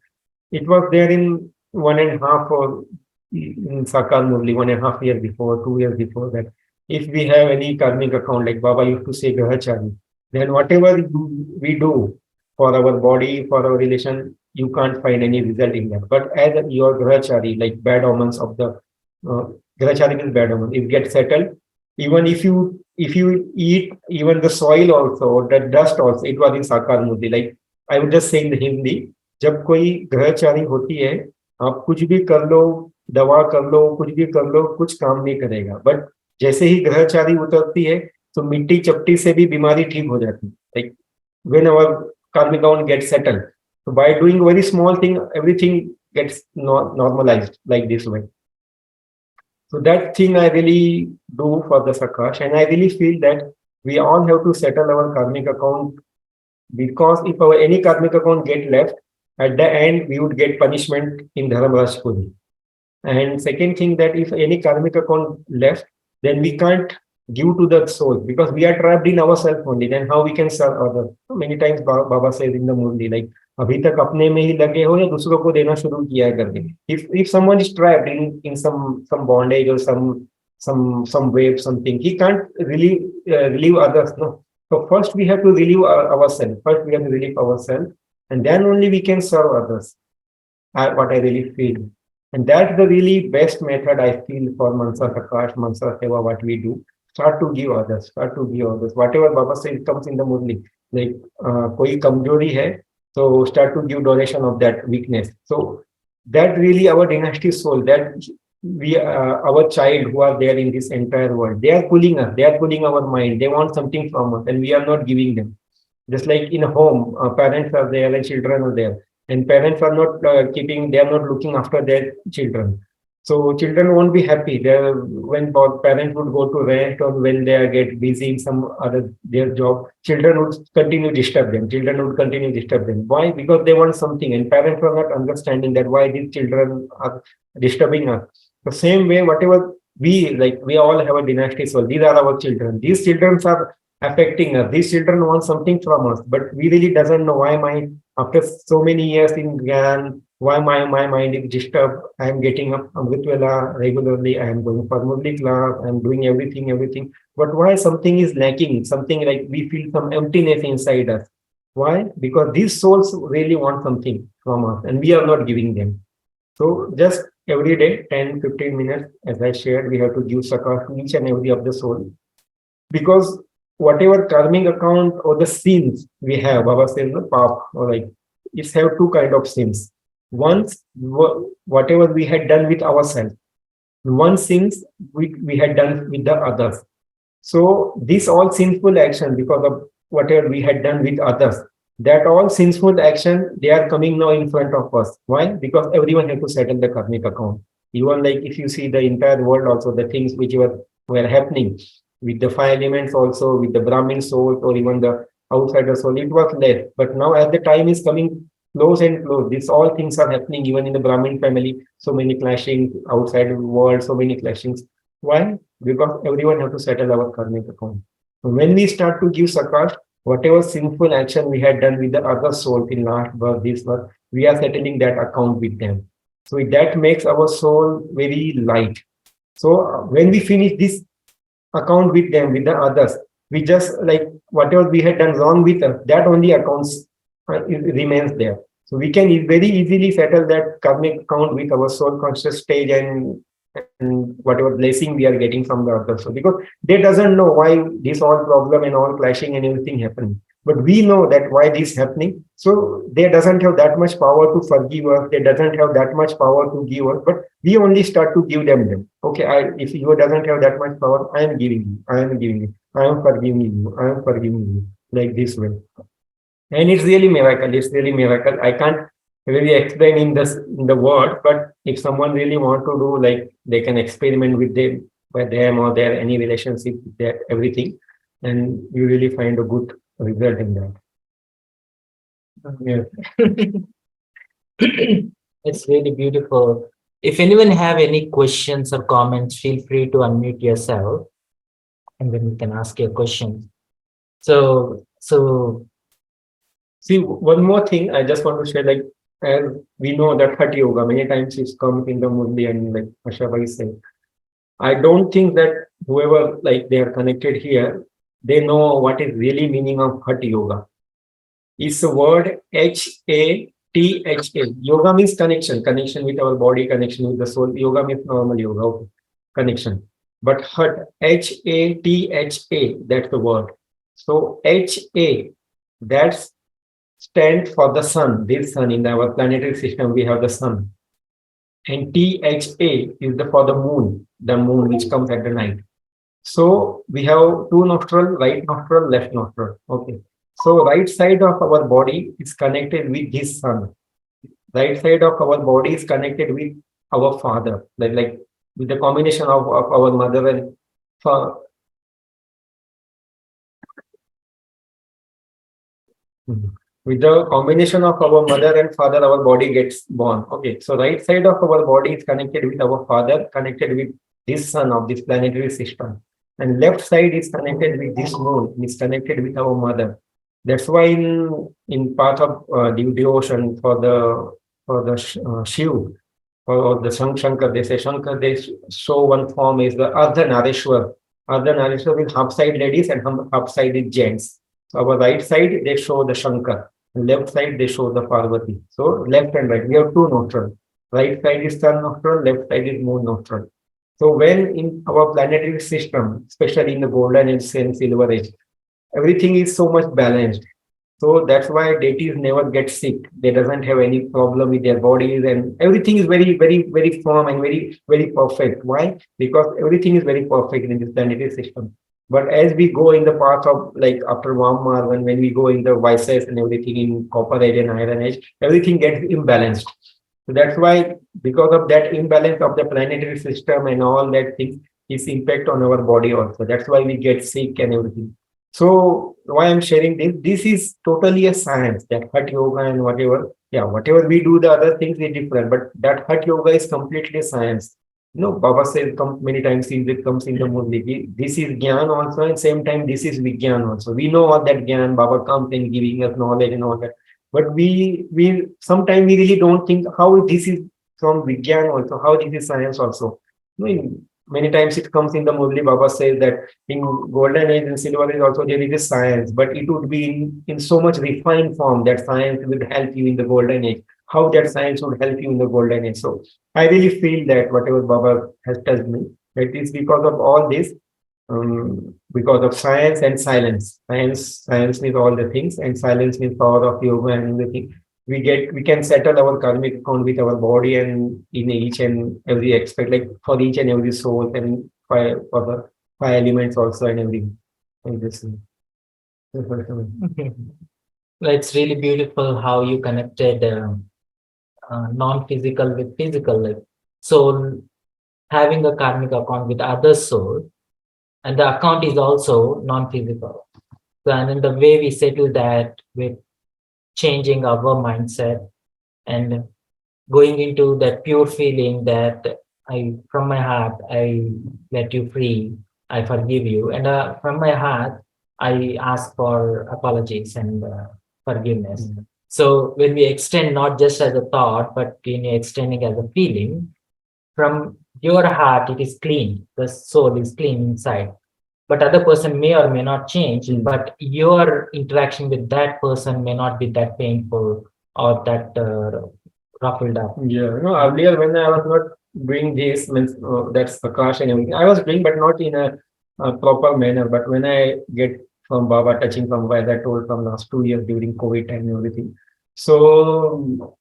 It was there in 1.5 or in Sakar Murli, 1.5 years before, 2 years before that. If we have any karmic account, like Baba used to say Grahachari, then whatever we do for our body, for our relation, you can't find any result in that. But as your Grahachari, like bad omens of the uh, Grahachari means bad omen, it gets settled. Even if you eat even the soil also, or the dust also, it was in Sakar Murli. Like I would just say in the Hindi, जब कोई ग्रहचारी होती है, आप कुछ भी कर लो, दवा कर लो, कुछ भी कर लो, कुछ काम नहीं करेगा. बट जैसे ही ग्रहचारी उतरती है, तो मिट्टी चपटी से भी बीमारी ठीक हो जाती है. Like when our karmic account gets settled, so by doing very small thing, everything gets normalized like this way. So that thing I really do for the Sakash, and I really feel that we all have to settle our karmic account, because if our any karmic account get left, at the end we would get punishment in Dharmaraj Puri. And second thing, that if any karmic account left, then we can't give to the soul, because we are trapped in ourselves only. Then how we can serve others? So many times Baba says in the Murli, like अभी तक अपने में ही लगे हो या दूसरों को देना शुरू किया है करके. If someone is trapped in some bondage or some wave, something, he can't really relieve others. No. So first we have to relieve ourselves. First we have to relieve ourselves, and then only we can serve others. What I really feel. And that's the really best method I feel for Mansa Sakash, Mansa Seva, what we do. Start to give others, start to give others. Whatever Baba says comes in the Murli. Like, koi kamjori hai, so start to give donation of that weakness. So that really our dynasty soul, that our child who are there in this entire world, they are pulling us, they are pulling our mind. They want something from us, and we are not giving them. Just like in a home, parents are there and children are there, and parents are not they are not looking after their children. So children won't be happy. They when parents would go to rest or when they get busy in some other their job, children would continue disturb them. Children would continue disturb them. Why? Because they want something, and parents are not understanding that why these children are disturbing us. The same way, whatever we like, we all have a dynasty soul. These are our children. These children are affecting us. These children want something from us, but we really doesn't know why my after so many years in Gyan, why my mind is disturbed. I am getting up Amritwala regularly. I am going for Murli class. I am doing everything. But why something is lacking? Something like we feel some emptiness inside us. Why? Because these souls really want something from us and we are not giving them. So just every day, 10, 15 minutes, as I shared, we have to give Sakash to each and every of the soul. Because whatever karmic account or the sins we have, Baba says the pap, or like it's have two kind of sins. Once whatever we had done with ourselves, one sins we had done with the others. So this all sinful action because of whatever we had done with others, that all sinful action, they are coming now in front of us. Why? Because everyone has to settle the karmic account. Even like if you see the entire world also, the things which were happening with the five elements also, with the Brahmin soul or even the outsider soul, it was less. But now as the time is coming close and close, these all things are happening even in the Brahmin family. So many clashings outside the world, so many clashings. Why? Because everyone have to settle our karmic account. When we start to give sakat, whatever sinful action we had done with the other soul in last birth, this birth, we are settling that account with them. So that makes our soul very light. So when we finish this account with them, with the others, we just like whatever we had done wrong with us, that only accounts remains there. So we can very easily settle that karmic account with our soul conscious stage and whatever blessing we are getting from the other soul, because they doesn't know why this all problem and all clashing and everything happening. But we know that why this happening. So they doesn't have that much power to forgive us. They doesn't have that much power to give us. But we only start to give them. Okay, if you doesn't have that much power, I am giving you. I am giving you. I am forgiving you. I am forgiving you. Like this way. And it's really miracle. It's really miracle. I can't really explain in the word, but if someone really want to do, like they can experiment with them or their any relationship with their everything, and you really find a good result in that. Yeah. It's really beautiful. If anyone have any questions or comments, feel free to unmute yourself and then you can ask your questions. So See, one more thing I just want to share, like as we know that Hatha Yoga many times it's come in the Murli and like Harsha said. I don't think that whoever like they are connected here, they know what is really meaning of Hatha Yoga. It's the word Hatha. Yoga means connection, connection with our body, connection with the soul. Yoga means normal yoga, okay. Connection. But Hatha, Hatha, that's the word. So Ha, that's stand for the sun. This sun in our planetary system, we have the sun. And THA is for the moon which comes at the night. So we have two nostril, right nostril, left nostril. Okay. So right side of our body is connected with this sun. Right side of our body is connected with our father, like with the combination of our mother and father. With the combination of our mother and father, our body gets born. Okay, so right side of our body is connected with our father, connected with this sun of this planetary system, and left side is connected with this moon, is connected with our mother. That's why in path of devotion for the Shiv or the Shankar, they say Shankar, they show one form is the Ardhanarishwar. Ardhanarishwar is half side ladies and half side is gents. So our right side, they show the Shankar. Left side, they show the Parvati. So left and right, we have two nostrils. Right side is sun nostril, left side is moon nostril. So when in our planetary system, especially in the golden age and silver age, everything is so much balanced. So that's why deities never get sick. They doesn't have any problem with their bodies, and everything is very firm and very perfect. Why? Because everything is very perfect in this planetary system. But as we go in the path of like after Vamma, when we go in the vices and everything in copper age and iron age, everything gets imbalanced. So that's why, because of that imbalance of the planetary system and all that things, is impact on our body also. That's why we get sick and everything. So why I'm sharing this, this is totally a science, that hot yoga and whatever. Yeah, whatever we do, the other things is different, but that hot yoga is completely science. Baba says many times it comes in the movie. This is Gyan also, and same time this is Vigyan also. We know what that Gyan Baba comes in giving us knowledge and all that. But we sometimes we really don't think how this is from Vigyan also, how this is science also. Many times it comes in the Murli Baba says that in golden age and silver age also there is a science, but it would be in so much refined form that science would help you in the golden age. How that science would help you in the golden age. So I really feel that whatever Baba has told me, that is because of all this, because of science and silence. Science means all the things, and silence means power of yoga and everything. We can settle our karmic account with our body and in each and every aspect, like for each and every soul and for the five elements also and everything. Like this. It's really beautiful how you connected non-physical with physical. Like soul having a karmic account with other soul, and the account is also non-physical. So, and then the way we settle that with changing our mindset and going into that pure feeling that I, from my heart, I let you free, I forgive you, and from my heart, I ask for apologies and forgiveness. Mm. So when we extend not just as a thought, but when you're extending as a feeling, from your heart, it is clean. The soul is clean inside. But other person may or may not change, but your interaction with that person may not be that painful or that ruffled up. Yeah, earlier when I was not doing this, means that's Sakash and everything, I was doing, but not in a proper manner. But when I get from Baba, touching from Baba, as I told from last 2 years during COVID time and everything. So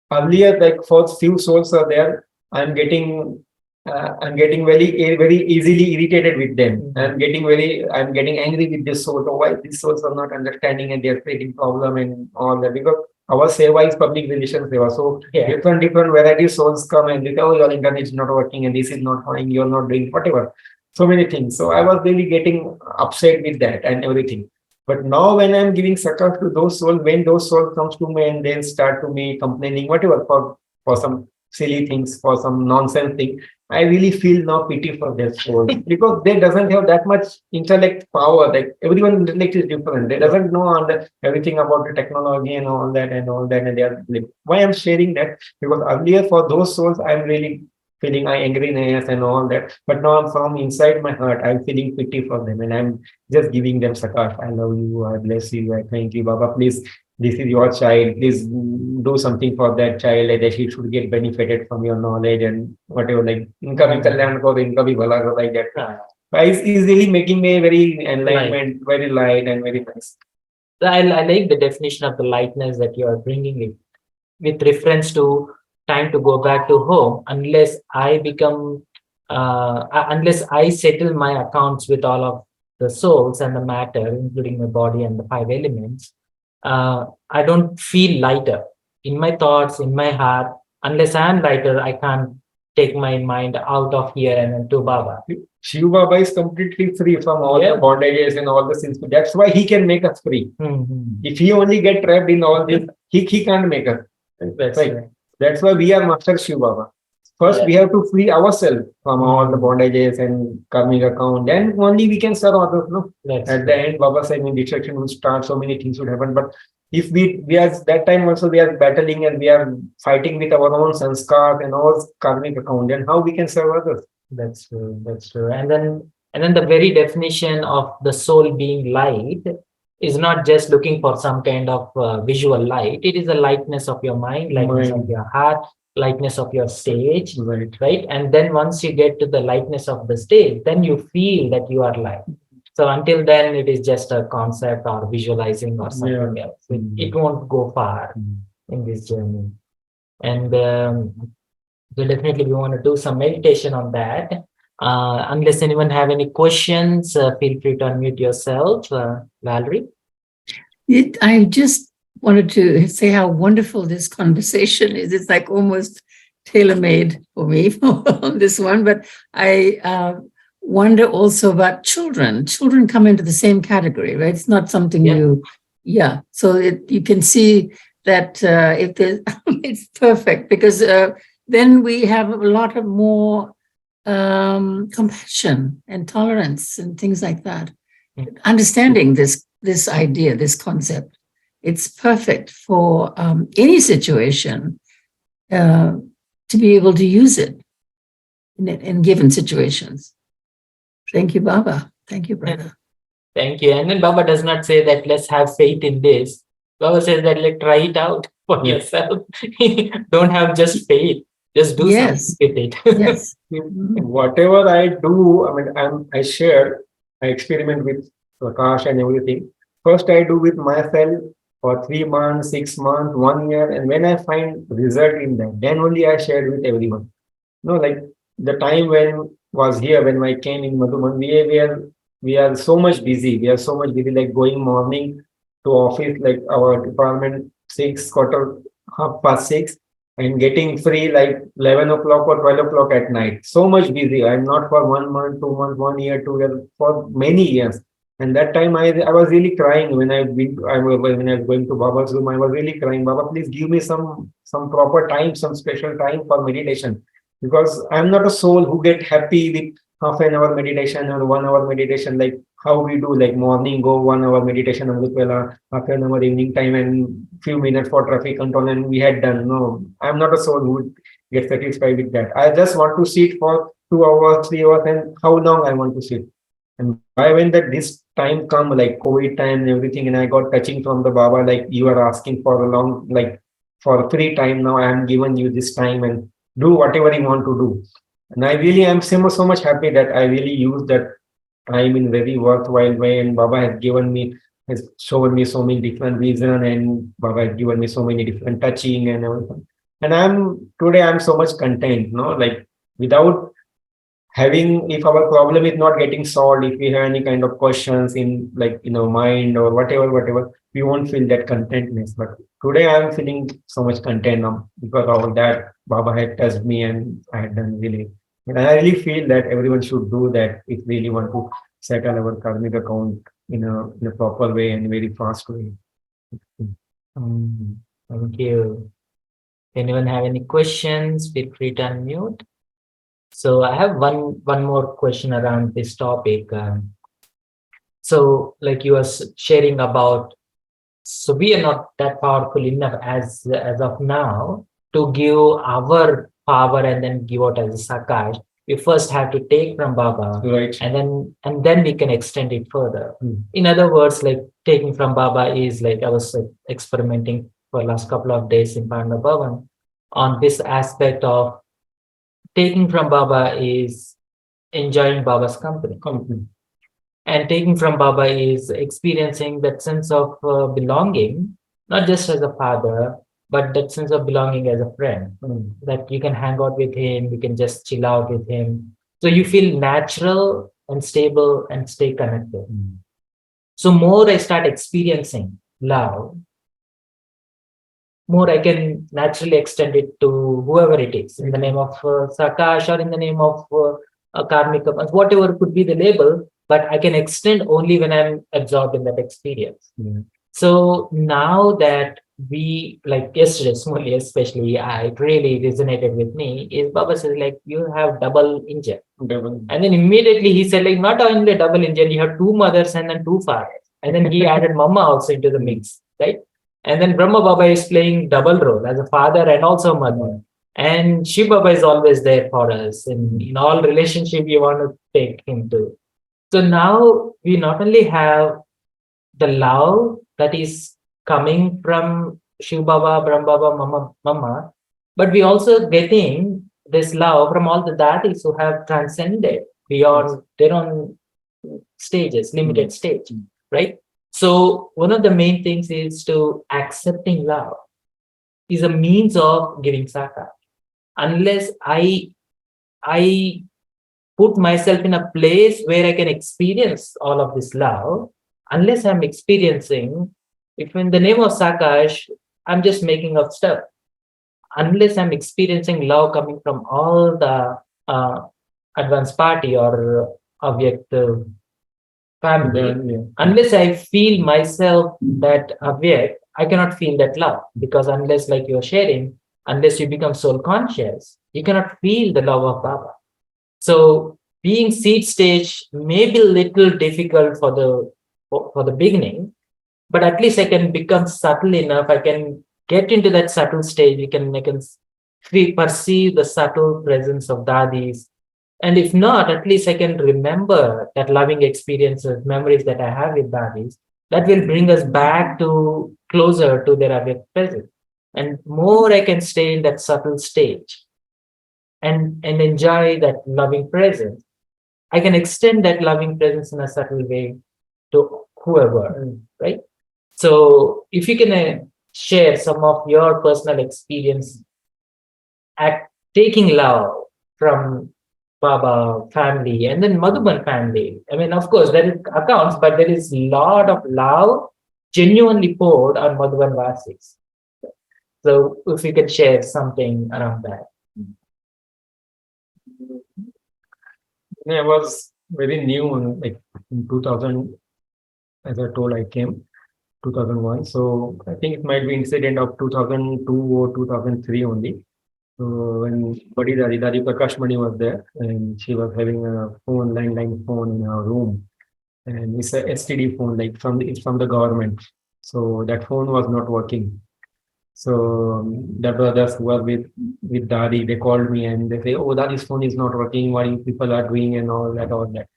earlier, like for few souls are there, I'm getting very easily irritated with them. I'm getting angry with this soul. So why these souls are not understanding and they're creating problem and all that, because our seva is public relation seva. So different variety souls come and they say, oh, your internet is not working and this is not fine, you're not doing whatever. So many things. So I was really getting upset with that and everything. But now when I'm giving succor to those souls, when those souls comes to me and then start to me complaining, whatever, for some silly things, for some nonsense thing, I really feel now pity for their soul because they doesn't have that much intellect power. Like everyone's intellect is different. They doesn't know everything about the technology and all that and they are like, why I'm sharing that, because earlier for those souls I'm really feeling I angriness and all that. But now from inside my heart, I'm feeling pity for them and I'm just giving them Sakash. I love you, I bless you, I thank you, Baba. Please, this is your child. Please do something for that child that he should get benefited from your knowledge and whatever, like incoming kalyan ko, incoming bhala ko, like that. Is really making me very enlightenment, very light and very nice. I like the definition of the lightness that you are bringing it with reference to time to go back to home, unless I become, unless I settle my accounts with all of the souls and the matter, including my body and the five elements, I don't feel lighter in my thoughts, in my heart. Unless I am lighter, I can't take my mind out of here and into Baba. Shiv Baba is completely free from all the bondages and all the sins. That's why he can make us free. If he only get trapped in all this, he can't make us. That's right. That's why we are Master Shiv Baba. First, we have to free ourselves from all the bondages and karmic account. Then only we can serve others. No? At the end, Baba said, when destruction will start, so many things would happen. But if we are that time also we are battling and we are fighting with our own sanskar and all karmic account, then how we can serve others? That's true. That's true. And then the very definition of the soul being light is not just looking for some kind of visual light. It is the lightness of your mind, lightness of your heart, lightness of your stage, right? And then once you get to the lightness of the stage, then you feel that you are light. So until then, it is just a concept or visualizing or something else. It won't go far in this journey. And so definitely we want to do some meditation on that. Unless anyone have any questions, feel free to unmute yourself, Valerie. I just wanted to say how wonderful this conversation is. It's like almost tailor made for me on this one. But I wonder also about children. Children come into the same category, right? It's not something Yeah. yeah. So you can see that if there's, it's perfect because then we have a lot of more compassion and tolerance and things like that. Understanding this idea, this concept, it's perfect for any situation uh, to be able to use it in given situations. Thank you, Baba. Thank you, brother. Thank you. And then Baba does not say that let's have faith in this. Baba says that let try it out for yourself. Don't have just faith. Just do something Yes, with it. yes. Whatever I do, I mean, I share, I experiment with Sakash and everything. First, I do with myself for 3 months, 6 months, 1 year, and when I find result in that, then only I share with everyone. No, like the time when was here when I came in Madhuban, we are so much busy. We are so much busy, like going morning to office, like our department 6, 6:15, and getting free like 11 o'clock or 12 o'clock at night. So much busy. I'm not for 1 month, 2 months, 1 year, 2 years, for many years. And that time I was really crying when when I was going to Baba's room. I was really crying. Baba, please give me some proper time, some special time for meditation, because I'm not a soul who get happy with half an hour meditation or 1 hour meditation, like how we do, like morning go 1 hour meditation, Amrutwela, half an hour evening time, and few minutes for traffic control, and we had done. No, I'm not a soul who would get satisfied with that. I just want to sit for 2 hours, 3 hours, and how long I want to sit. And by when that this time come, like COVID time and everything, and I got touching from the Baba, like you are asking for a long, like for free time now, I am giving you this time and do whatever you want to do. And I really am so much happy that I really use that time in very worthwhile way. And Baba has shown me so many different reason, and Baba has given me so many different touching and everything. And I'm so much content, no, like without having, if our problem is not getting solved, if we have any kind of questions in, like, mind or whatever, we won't feel that contentness. But today I'm feeling so much content now because of all that Baba had touched me and I had done really. And I really feel that everyone should do that if we really want to settle our karmic account in a proper way and very fast way. Mm, thank you. Anyone have any questions? Feel free to unmute. So I have one more question around this topic. So, like you were sharing about, so we are not that powerful enough as of now to give our power and then give out as a Sakash. We first have to take from Baba, Right. and then we can extend it further. Mm. In other words, like taking from Baba is like I was experimenting for last couple of days in Pandra Bhavan on this aspect of taking from Baba is enjoying Baba's company. And taking from Baba is experiencing that sense of belonging, not just as a father, but that sense of belonging as a friend. That you can hang out with him, you can just chill out with him. So you feel natural and stable and stay connected. So more I start experiencing love, more I can naturally extend it to whoever it is in the name of Sakash or in the name of Karmika, whatever could be the label, but I can extend only when I'm absorbed in that experience. So now that we, like yesterday, small especially, it really resonated with me is Baba says, like, you have double engine. And then immediately he said, like, not only a double engine, you have two mothers and then two fathers. And then he added Mama also into the mix, right? And then Brahma Baba is playing double role as a father and also mother. And Shiv Baba is always there for us in all relationship you want to take him to. So now we not only have the love that is coming from Shiv Baba, Brahma Baba, Mama, but we also getting this love from all the daddies who have transcended beyond their own stages, limited stage, right? So one of the main things is to accepting love is a means of giving saka. Unless I put myself in a place where I can experience all of this love, unless I'm experiencing, If in the name of Sakash, I'm just making up stuff, unless I'm experiencing love coming from all the uh, advanced party or object family, unless I feel myself that object, I cannot feel that love, because unless, like you're sharing, unless you become soul conscious, you cannot feel the love of Baba. So being seed stage may be a little difficult for the beginning, but at least I can become subtle enough. I can get into that subtle stage. I can perceive the subtle presence of dadis. And if not, at least I can remember that loving experiences, memories that I have with dadis. That will bring us back to closer to their awake presence. And more I can stay in that subtle stage and enjoy that loving presence. I can extend that loving presence in a subtle way to whoever, right? So, if you can share some of your personal experience at taking love from Baba family and then Madhuban family. I mean, of course, there is accounts, but there is a lot of love genuinely poured on Madhuban Vasis. So, if you could share something around that. I was very new, like in 2000, as I told, I came 2001. So I think it might be incident of 2002 or 2003 only. So when Dadi Prakash Mani was there, and she was having a phone, landline phone in her room, and it's a STD phone, like it's from the government. So that phone was not working. So the brothers who were with Dadi, they called me and they say, "Oh, Dadi's phone is not working. What you people are doing and all that, all that."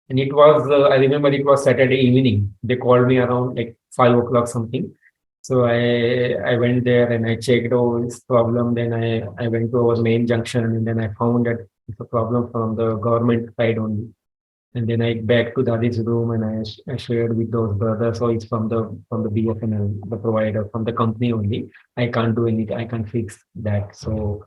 And it was, I remember it was Saturday evening. They called me around like 5 o'clock something. So I went there and I checked, oh, this problem. Then I went to our main junction and then I found that it's a problem from the government side only. And then I back to Dadi's room and I shared with those brothers. So it's from the BFNL, the provider, from the company only. I can't do anything. I can't fix that. So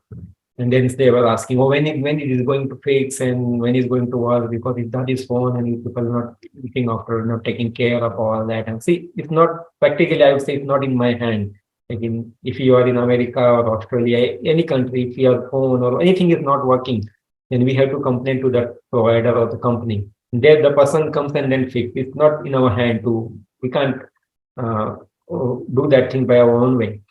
and then they were asking, oh, when it is going to fix and when it's going to work, because it's not his phone and people not looking after, not taking care of all that. And see, it's not practically, I would say it's not in my hand. Like if you are in America or Australia, any country, if your phone or anything is not working, then we have to complain to that provider or the company. There the person comes and then fix. It's not in our hand we can't uh, do that thing by our own way.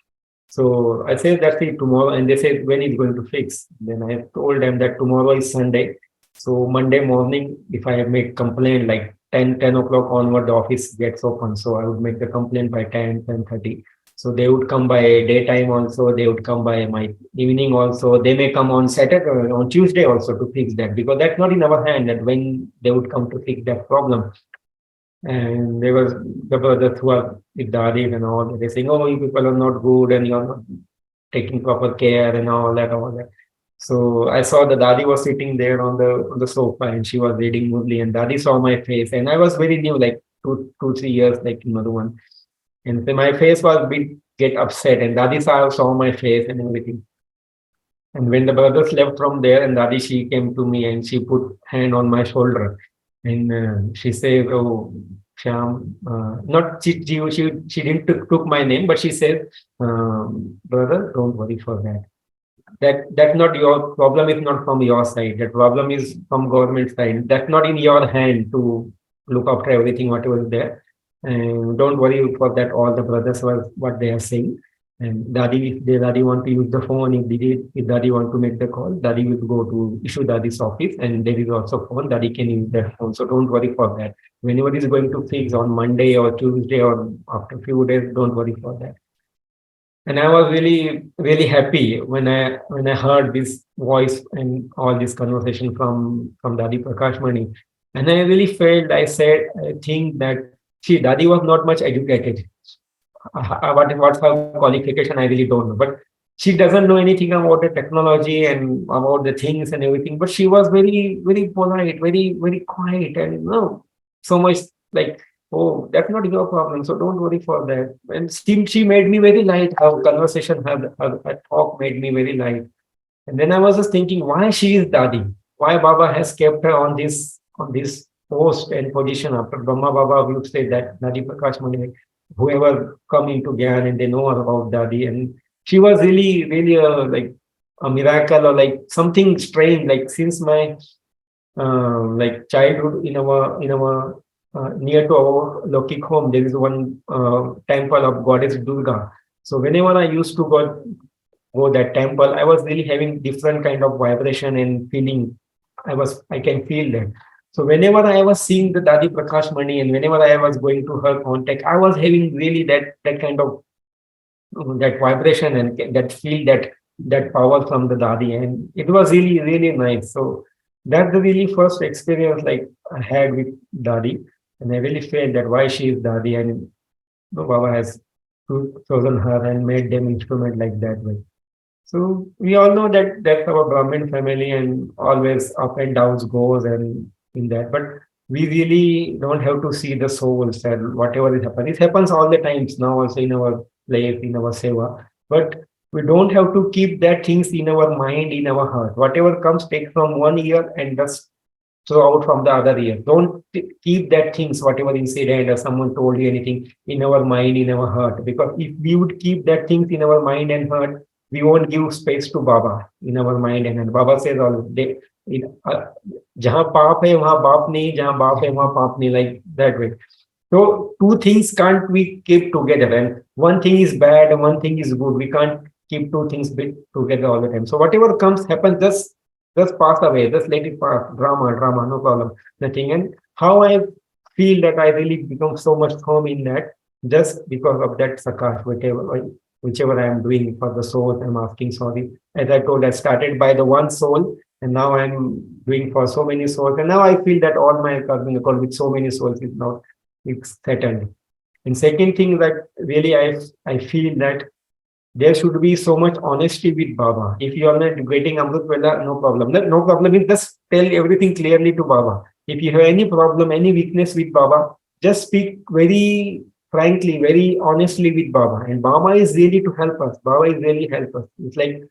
So I said that's it tomorrow, and they said when it's going to fix. Then I told them that tomorrow is Sunday. So Monday morning, if I make complaint like 10 o'clock onward, the office gets open. So I would make the complaint by 10:30. So they would come by daytime also, they would come by my evening also. They may come on Saturday or on Tuesday also to fix that, because that's not in our hand that when they would come to fix that problem. And there was the brothers who are with Dadi and all, they saying, oh, you people are not good and you're not taking proper care and all that, all that. So I saw the Dadi was sitting there on the sofa and she was reading Murli, and Dadi saw my face and I was very new, like 3 years, like another one. And then my face was a bit get upset, and Dadi saw my face and everything. And when the brothers left from there, and Dadi, she came to me and she put hand on my shoulder, and she said, "Oh, Shyam, not she didn't took my name, but she said, brother, don't worry for that. That's not your problem. Is not from your side. That problem is from government side. That's not in your hand to look after everything whatever is there. And don't worry for that. All the brothers were what they are saying. And Daddy, if Daddy want to use the phone, if Daddy want to make the call, Daddy will go to issue Daddy's office, and there is also phone. Daddy can use that phone. So don't worry for that. Whenever is going to fix on Monday or Tuesday or after a few days, don't worry for that. And I was really, really happy when I heard this voice and all this conversation from Dadi Prakash Mani. And I really felt, I think that see, Dadi was not much educated. What's her qualification, I really don't know. But she doesn't know anything about the technology and about the things and everything. But she was very, very polite, very, very quiet, and so much like, oh, that's not your problem. So don't worry for that. And she made me very light. Our conversation, her talk made me very light. And then I was just thinking, why she is Dadi? Why Baba has kept her on this post and position after Brahma Baba would say that Dadi Prakash Mani. whoever come into Gyan and they know about Dadi. And she was really, really like a miracle or like something strange. Like since my like childhood in our near to our Lokik home, there is one temple of goddess Durga. So whenever I used to go that temple, I was really having different kind of vibration and feeling. I can feel that. So whenever I was seeing the Dadi Prakash Mani and whenever I was going to her contact, I was having really that kind of that vibration and that feel that power from the Dadi, and it was really really nice. So that's the really first experience like I had with Dadi, and I really felt that why she is Dadi, and Baba has chosen her and made them instrument like that way. So we all know that that's our Brahmin family and always up and downs goes and in that. But we really don't have to see the souls and whatever is happening. It happens all the times now also in our life, in our seva. But we don't have to keep that things in our mind, in our heart. Whatever comes, take from one ear and just throw out from the other ear. Don't keep that things, whatever incident or someone told you anything in our mind, in our heart. Because if we would keep that things in our mind and heart, we won't give space to Baba in our mind and Baba says all day, जहाँ पाप है वहाँ बाप नहीं, जहाँ बाप है वहाँ पाप नहीं, like that way. So two things can't we keep together, and one thing is bad and one thing is good. We can't keep two things together all the time. So whatever comes happens, just pass away, just let it pass. Drama, no problem, nothing. And how I feel that I really become so much calm in that just because of that Sakash, whichever I am doing for the soul, I'm asking sorry. As I told, I started by the one soul, and now I'm doing for so many souls. And now I feel that all my karmic call with so many souls is now it's settled. And second thing that really I feel that there should be so much honesty with Baba. If you are not getting Amrit Vela, no problem. No problem is just tell everything clearly to Baba. If you have any problem, any weakness with Baba, just speak very frankly, very honestly with Baba. And Baba is really to help us. Baba is really help us. It's like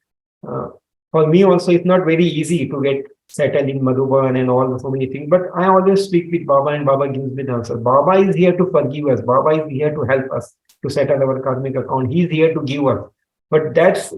uh, for me also, it's not very easy to get settled in Madhuban and all so many things. But I always speak with Baba and Baba gives me the answer. Baba is here to forgive us. Baba is here to help us to settle our karmic account. He's here to give us. But that's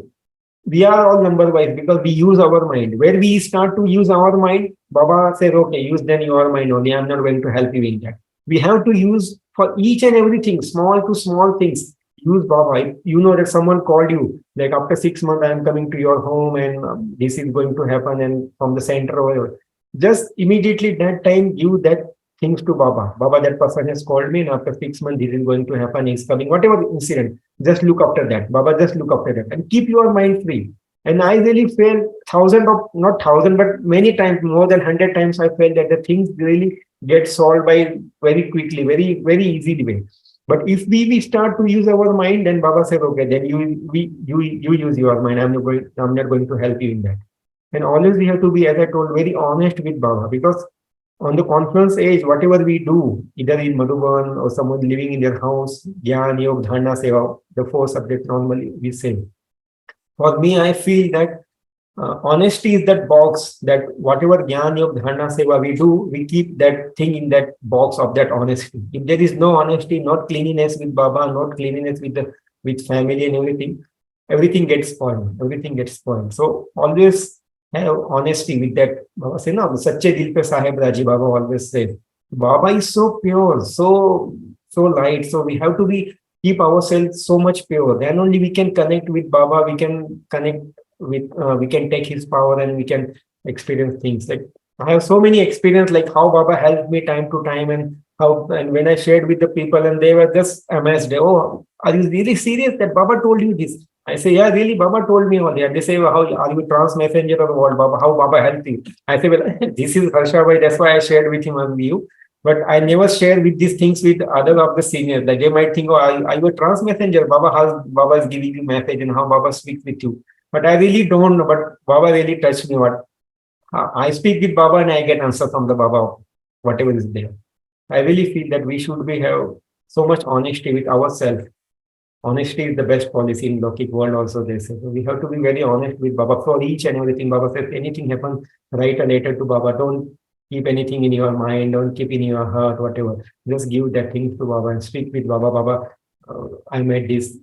we are all number wise because we use our mind. Where we start to use our mind, Baba says, okay, use then your mind only. I'm not going to help you in that. We have to use for each and everything, small to small things. Use Baba. If you know that someone called you, like after 6 months, I am coming to your home and this is going to happen, and from the center or whatever. Just immediately that time, give that things to Baba. Baba, that person has called me, and after 6 months, this is going to happen, he's coming, whatever incident, just look after that. Baba, just look after that and keep your mind free. And I really felt thousand of, not thousand, but many times, more than 100 times, I felt that the things really get solved by very quickly, very easy way. But if we start to use our mind, then Baba said, okay, then you use your mind. I'm not going to help you in that. And always we have to be, as I told, very honest with Baba, because on the conference age, whatever we do, either in Madhuban or someone living in their house, Gyan, Yog, Dharana, Seva, the four subjects normally we say. For me, I feel that honesty is that box that whatever Gyan, Yog, Dharana, Seva we do, we keep that thing in that box of that honesty. If there is no honesty, not cleanliness with Baba, not cleanliness with family and everything gets spoiled. Everything gets spoiled. So always have honesty with that. Baba say, no, Sache Dil Pe Sahib Raji, Baba always says. Baba is so pure, so light. So we have to be keep ourselves so much pure. Then only we can connect with Baba. We can connect with. We can take His power and we can experience things. Like I have so many experience, like how Baba helped me time to time, and how and when I shared with the people, and they were just amazed. Oh, are you really serious that Baba told you this? I say, yeah, really, Baba told me all that. They say, well, how are you trans messenger of what, Baba? How Baba helped you? I say, well, this is Harsha Bhai, that's why I shared with him on you. But I never share with these things with other of the seniors. Like they might think, oh, are you a trans messenger? Baba is giving you message and how Baba speaks with you. But I really don't know. But Baba really touched me. What I speak with Baba and I get answer from the Baba, whatever is there. I really feel that we should be have so much honesty with ourselves. Honesty is the best policy in Lokik world also they say. So we have to be very honest with Baba for each and everything. Baba says anything happens, write a letter to Baba. Don't keep anything in your mind, don't keep in your heart, whatever. Just give that thing to Baba and speak with Baba. Baba, I made this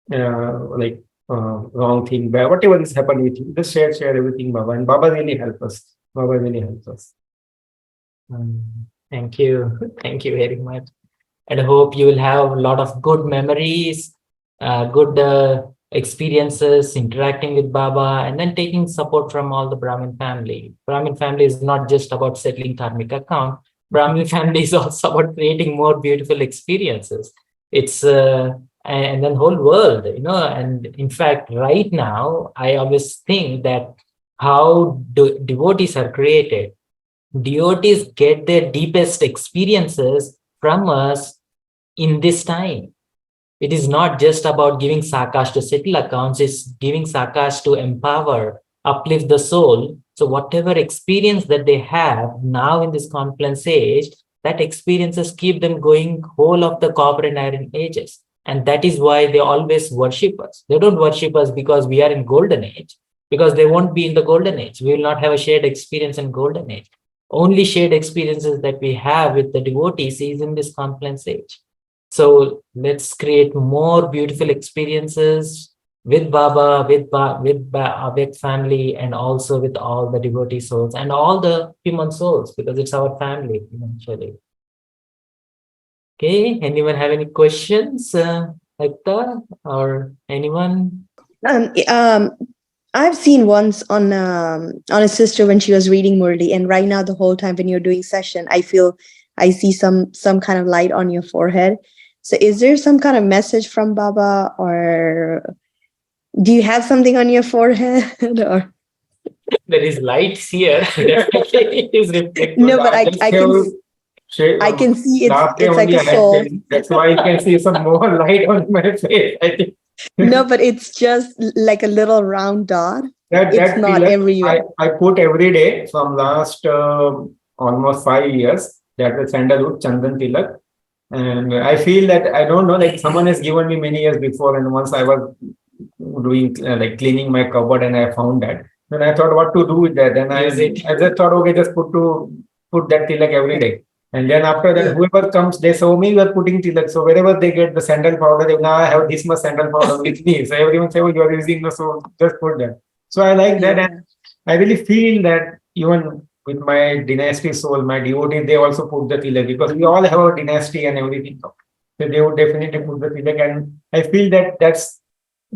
wrong thing, whatever is happened with you, just share everything, Baba, and Baba really help us. Baba really helps us. Mm, thank you. Thank you very much. And I hope you will have a lot of good memories, good experiences interacting with Baba, and then taking support from all the Brahmin family. Brahmin family is not just about settling karmic account. Brahmin family is also about creating more beautiful experiences. It's and then whole world, And in fact, right now, I always think that how devotees are created. Devotees get their deepest experiences from us in this time. It is not just about giving Sakash to settle accounts, it's giving Sakash to empower, uplift the soul. So whatever experience that they have now in this confluence age, that experiences keep them going whole of the copper and iron ages. And that is why they always worship us. They don't worship us because we are in golden age, because they won't be in the golden age. We will not have a shared experience in golden age. Only shared experiences that we have with the devotees is in this confluence age. So let's create more beautiful experiences with Baba, with family, and also with all the devotee souls and all the human souls, because it's our family eventually. Okay, anyone have any questions like that, or anyone? Um, um, I've seen once on a sister when she was reading Murli, and right now the whole time when you're doing session, I see some kind of light on your forehead. So is there some kind of message from Baba, or do you have something on your forehead? Or There is light here. Definitely, it is reflecting. no, but Just I can see last day it's like only a I had soul. changed. That's why you can see some more light on my face, I think. No, but it's just like a little round dot. It's That not tilak everywhere. I put every day from last almost 5 years. That is sandalwood Chandan tilak. And I feel that I don't know, like someone has given me many years before, and once I was doing cleaning my cupboard and I found that. Then I thought what to do with that. Then Use it. I just thought, okay, just put that tilak every day. And then after that, Yeah. whoever comes, they saw me, you are putting tilak. So wherever they get the sandal powder, they now I have this much sandal powder with me. So everyone say, oh, you are using the, so just put that. So I like that. And Yeah. I really feel that even with my dynasty soul, my devotees, they also put the tilak because we all have a dynasty and everything. So they would definitely put the tilak. And I feel that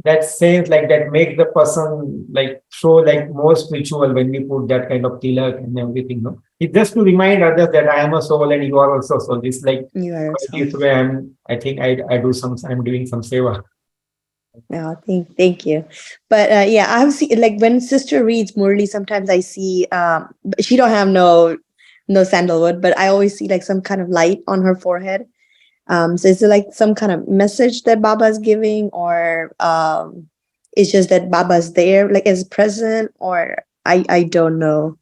that says like that make the person like show like more spiritual when we put that kind of tilak and everything. No, it's just to remind others that I am a soul and you are also soul. It's like You are so. this way I think I'm doing some seva. No, thank you. But yeah, I've seen like when sister reads Murli, sometimes I see she don't have no sandalwood, but I always see like some kind of light on her forehead. So is it like some kind of message that Baba's giving, or it's just that Baba's there, like as present, or I don't know.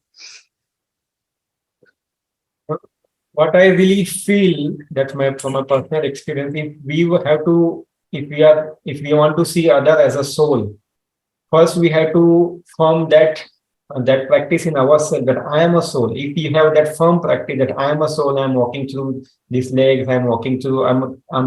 What I really feel that my from a personal experience, if we want to see other as a soul, first we have to form that practice in ourselves that I am a soul. If you have that firm practice that I am a soul, I'm walking through these legs, I'm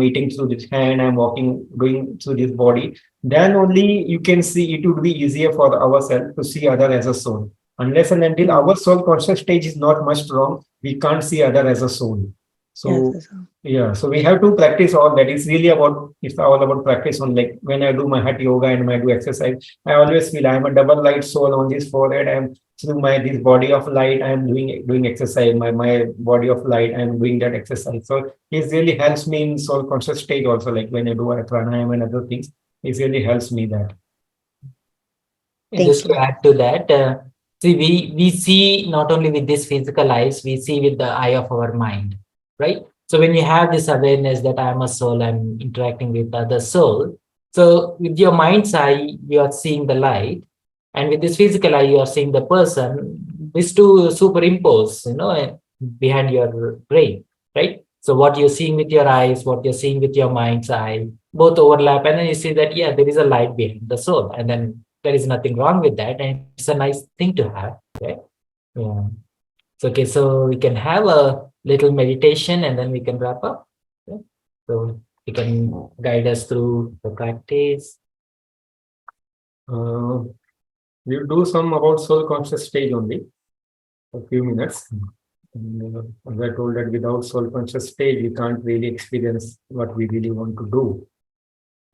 eating through this hand, I'm walking going through this body, then only you can see it would be easier for ourselves to see other as a soul. Unless and until our soul conscious stage is not much strong, we can't see other as a soul. Yes, So yeah, so we have to practice all that. It's all about practice on like when I do my hatha yoga and when I do exercise, I always feel I am a double light soul on this forehead. I'm through my this body of light, I'm doing exercise. My body of light, I'm doing that exercise. So it really helps me in soul conscious state also, like when I do pranayama and other things, it really helps me that. Thank Just to you. add to that, see, we see not only with this physical eyes, we see with the eye of our mind, right? So when you have this awareness that I am a soul, I'm interacting with other soul. So with your mind's eye, you are seeing the light, and with this physical eye, you are seeing the person. These two superimpose, behind your brain, right? So what you're seeing with your eyes, what you're seeing with your mind's eye, both overlap, and then you see that yeah, there is a light behind the soul, and then there is nothing wrong with that, and it's a nice thing to have, right? Yeah. So okay, so we can have a little meditation and then we can wrap up. Okay? So You can guide us through the practice. We'll do some about soul conscious stage only, a few minutes. And, as I told that without soul conscious stage, we can't really experience what we really want to do.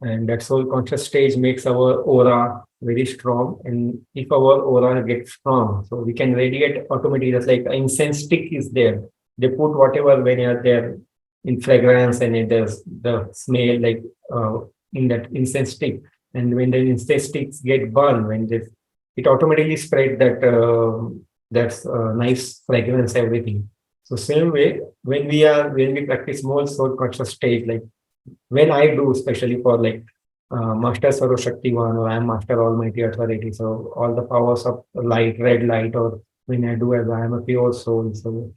And that soul conscious stage makes our aura very strong. And if our aura gets strong, so we can radiate automatically. Just like incense stick is there. They put whatever when you're there in fragrance and there's the smell like in that incense stick. And when the incense sticks get burned, when this, it automatically spread that that's nice fragrance, everything. So same way, when we practice more soul conscious state, like when I do, especially for like Master Sarva Shaktivan or I am Master Almighty Authority, so all the powers of light, red light, or when I do as I am a pure soul, so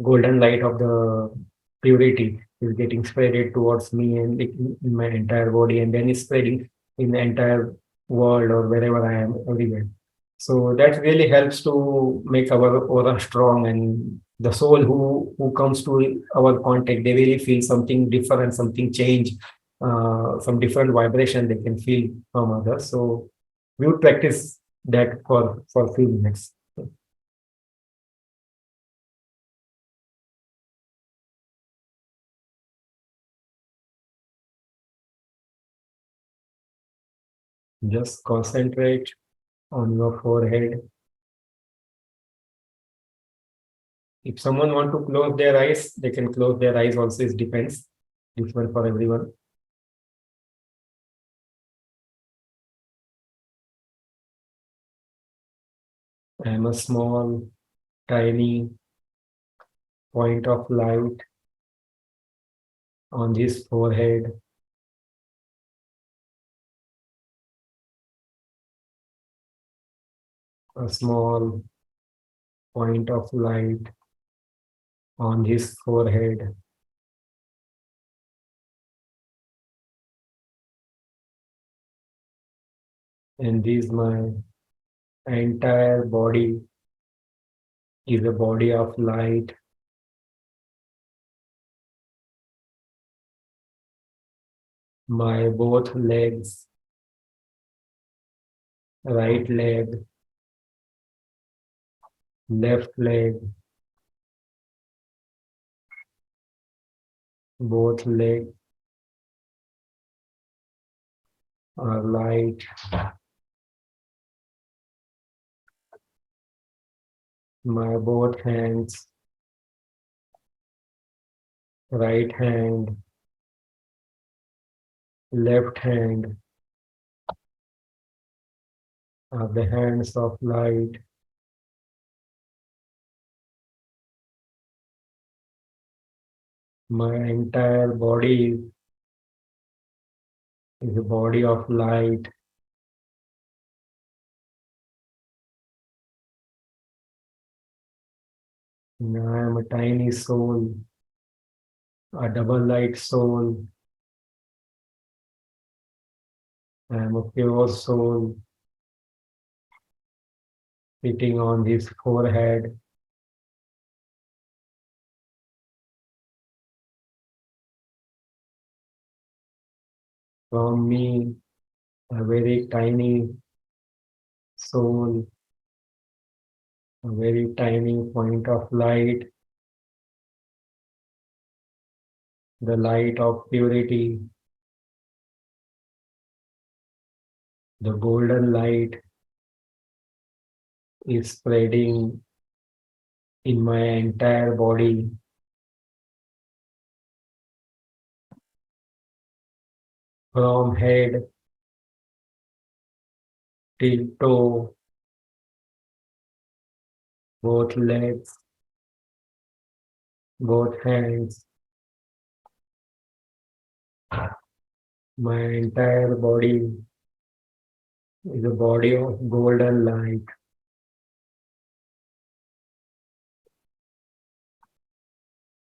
golden light of the purity is getting spreaded towards me and in my entire body, and then it's spreading in the entire world or wherever I am, everywhere. So that really helps to make our aura strong, and the soul who comes to our contact, they really feel something different, something change, some different vibration they can feel from others. So we would practice that for a few minutes. Just concentrate on your forehead. If someone want to close their eyes, they can close their eyes also. It depends. Different for everyone. I am a small, tiny point of light on this forehead. A small point of light on his forehead. And this my entire body is a body of light. My both legs, right leg, left leg, both legs are light. My both hands, right hand, left hand are the hands of light. My entire body is a body of light. And I am a tiny soul, a double light soul. I am a pure soul sitting on his forehead. From me, a very tiny soul, a very tiny point of light, the light of purity, the golden light is spreading in my entire body. From head till toe, both legs, both hands, my entire body is a body of golden light.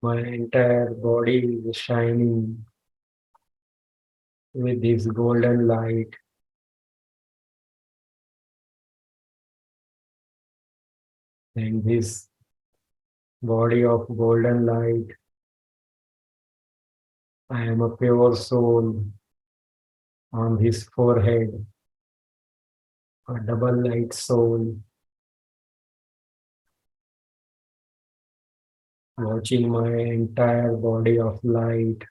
My entire body is shining with this golden light. And this body of golden light I am a pure soul on his forehead, a double light soul, watching my entire body of light.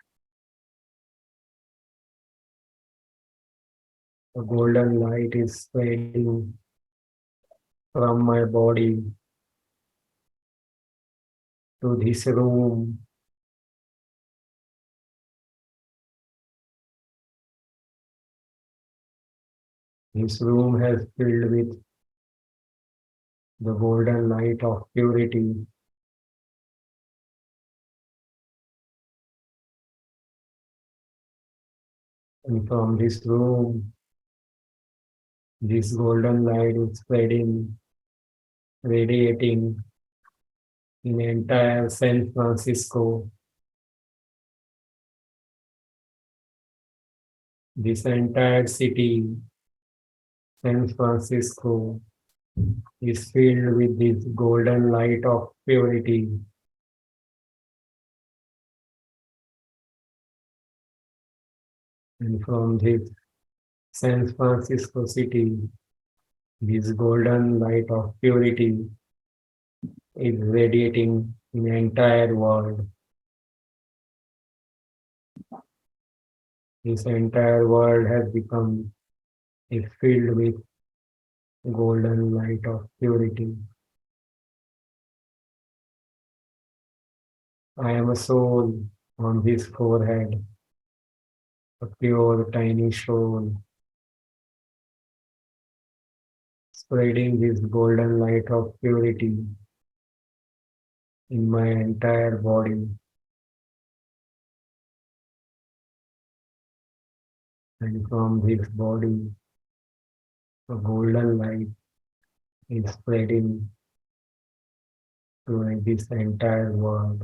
A golden light is spreading from my body to this room. This room has filled with the golden light of purity. And from this room, this golden light is spreading, radiating in entire San Francisco. This entire city, San Francisco, is filled with this golden light of purity. And from this San Francisco city, this golden light of purity is radiating in the entire world. This entire world has become is filled with golden light of purity. I am a soul on his forehead, a pure tiny soul, spreading this golden light of purity in my entire body. And from this body, a golden light is spreading to this entire world.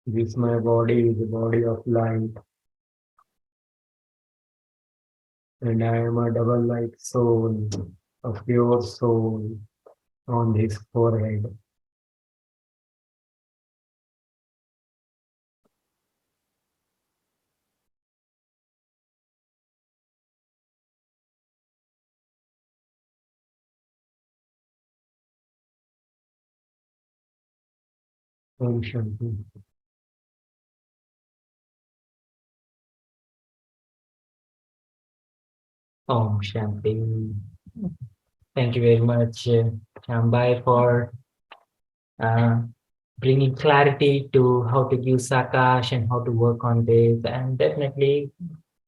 This my body is a body of light, and I am a double light soul, a pure soul on his forehead. Om Shanti. Om Shanti. Thank you very much, Shyam, for uh, bringing clarity to how to use Sakash and how to work on this, and definitely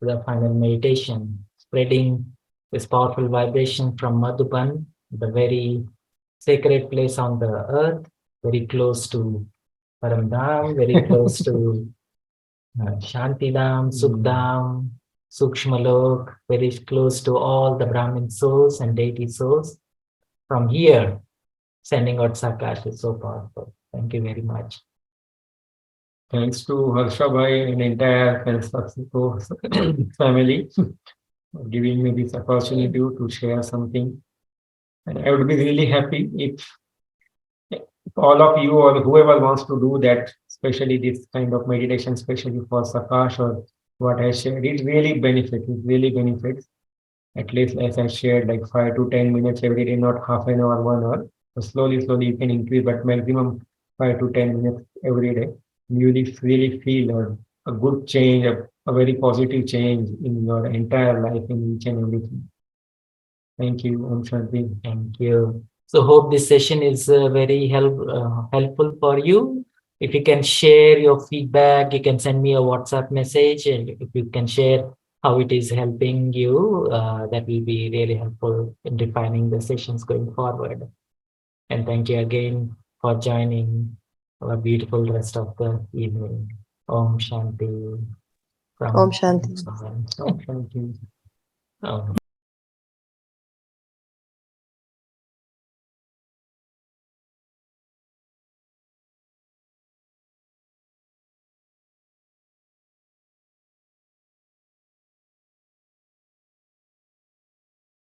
the final meditation, spreading this powerful vibration from Madhuban, the very sacred place on the earth, very close to Paramdham, very close to Shantidham, Sukhdam, Sukshmalok, very close to all the Brahmin souls and deity souls. From here, sending out Sakash is so powerful. Thank you very much. Thanks to Harsha Bhai and entire Francisco family for giving me this opportunity to share something. And I would be really happy if all of you or whoever wants to do that, especially this kind of meditation, especially for Sakash or what I shared, it really benefits. It really benefits. At least as I shared, like 5 to 10 minutes every day, not half an hour, 1 hour. So slowly you can increase, but maximum 5 to 10 minutes every day. You really feel a good change, a very positive change in your entire life in each and everything. Thank you, Om Shanti. Thank you. So hope this session is very helpful for you. If you can share your feedback, you can send me a WhatsApp message, and if you can share how it is helping you, that will be really helpful in defining the sessions going forward. And thank you again for joining our beautiful rest of the evening. Om Shanti. Om Shanti. Om Shanti. Om.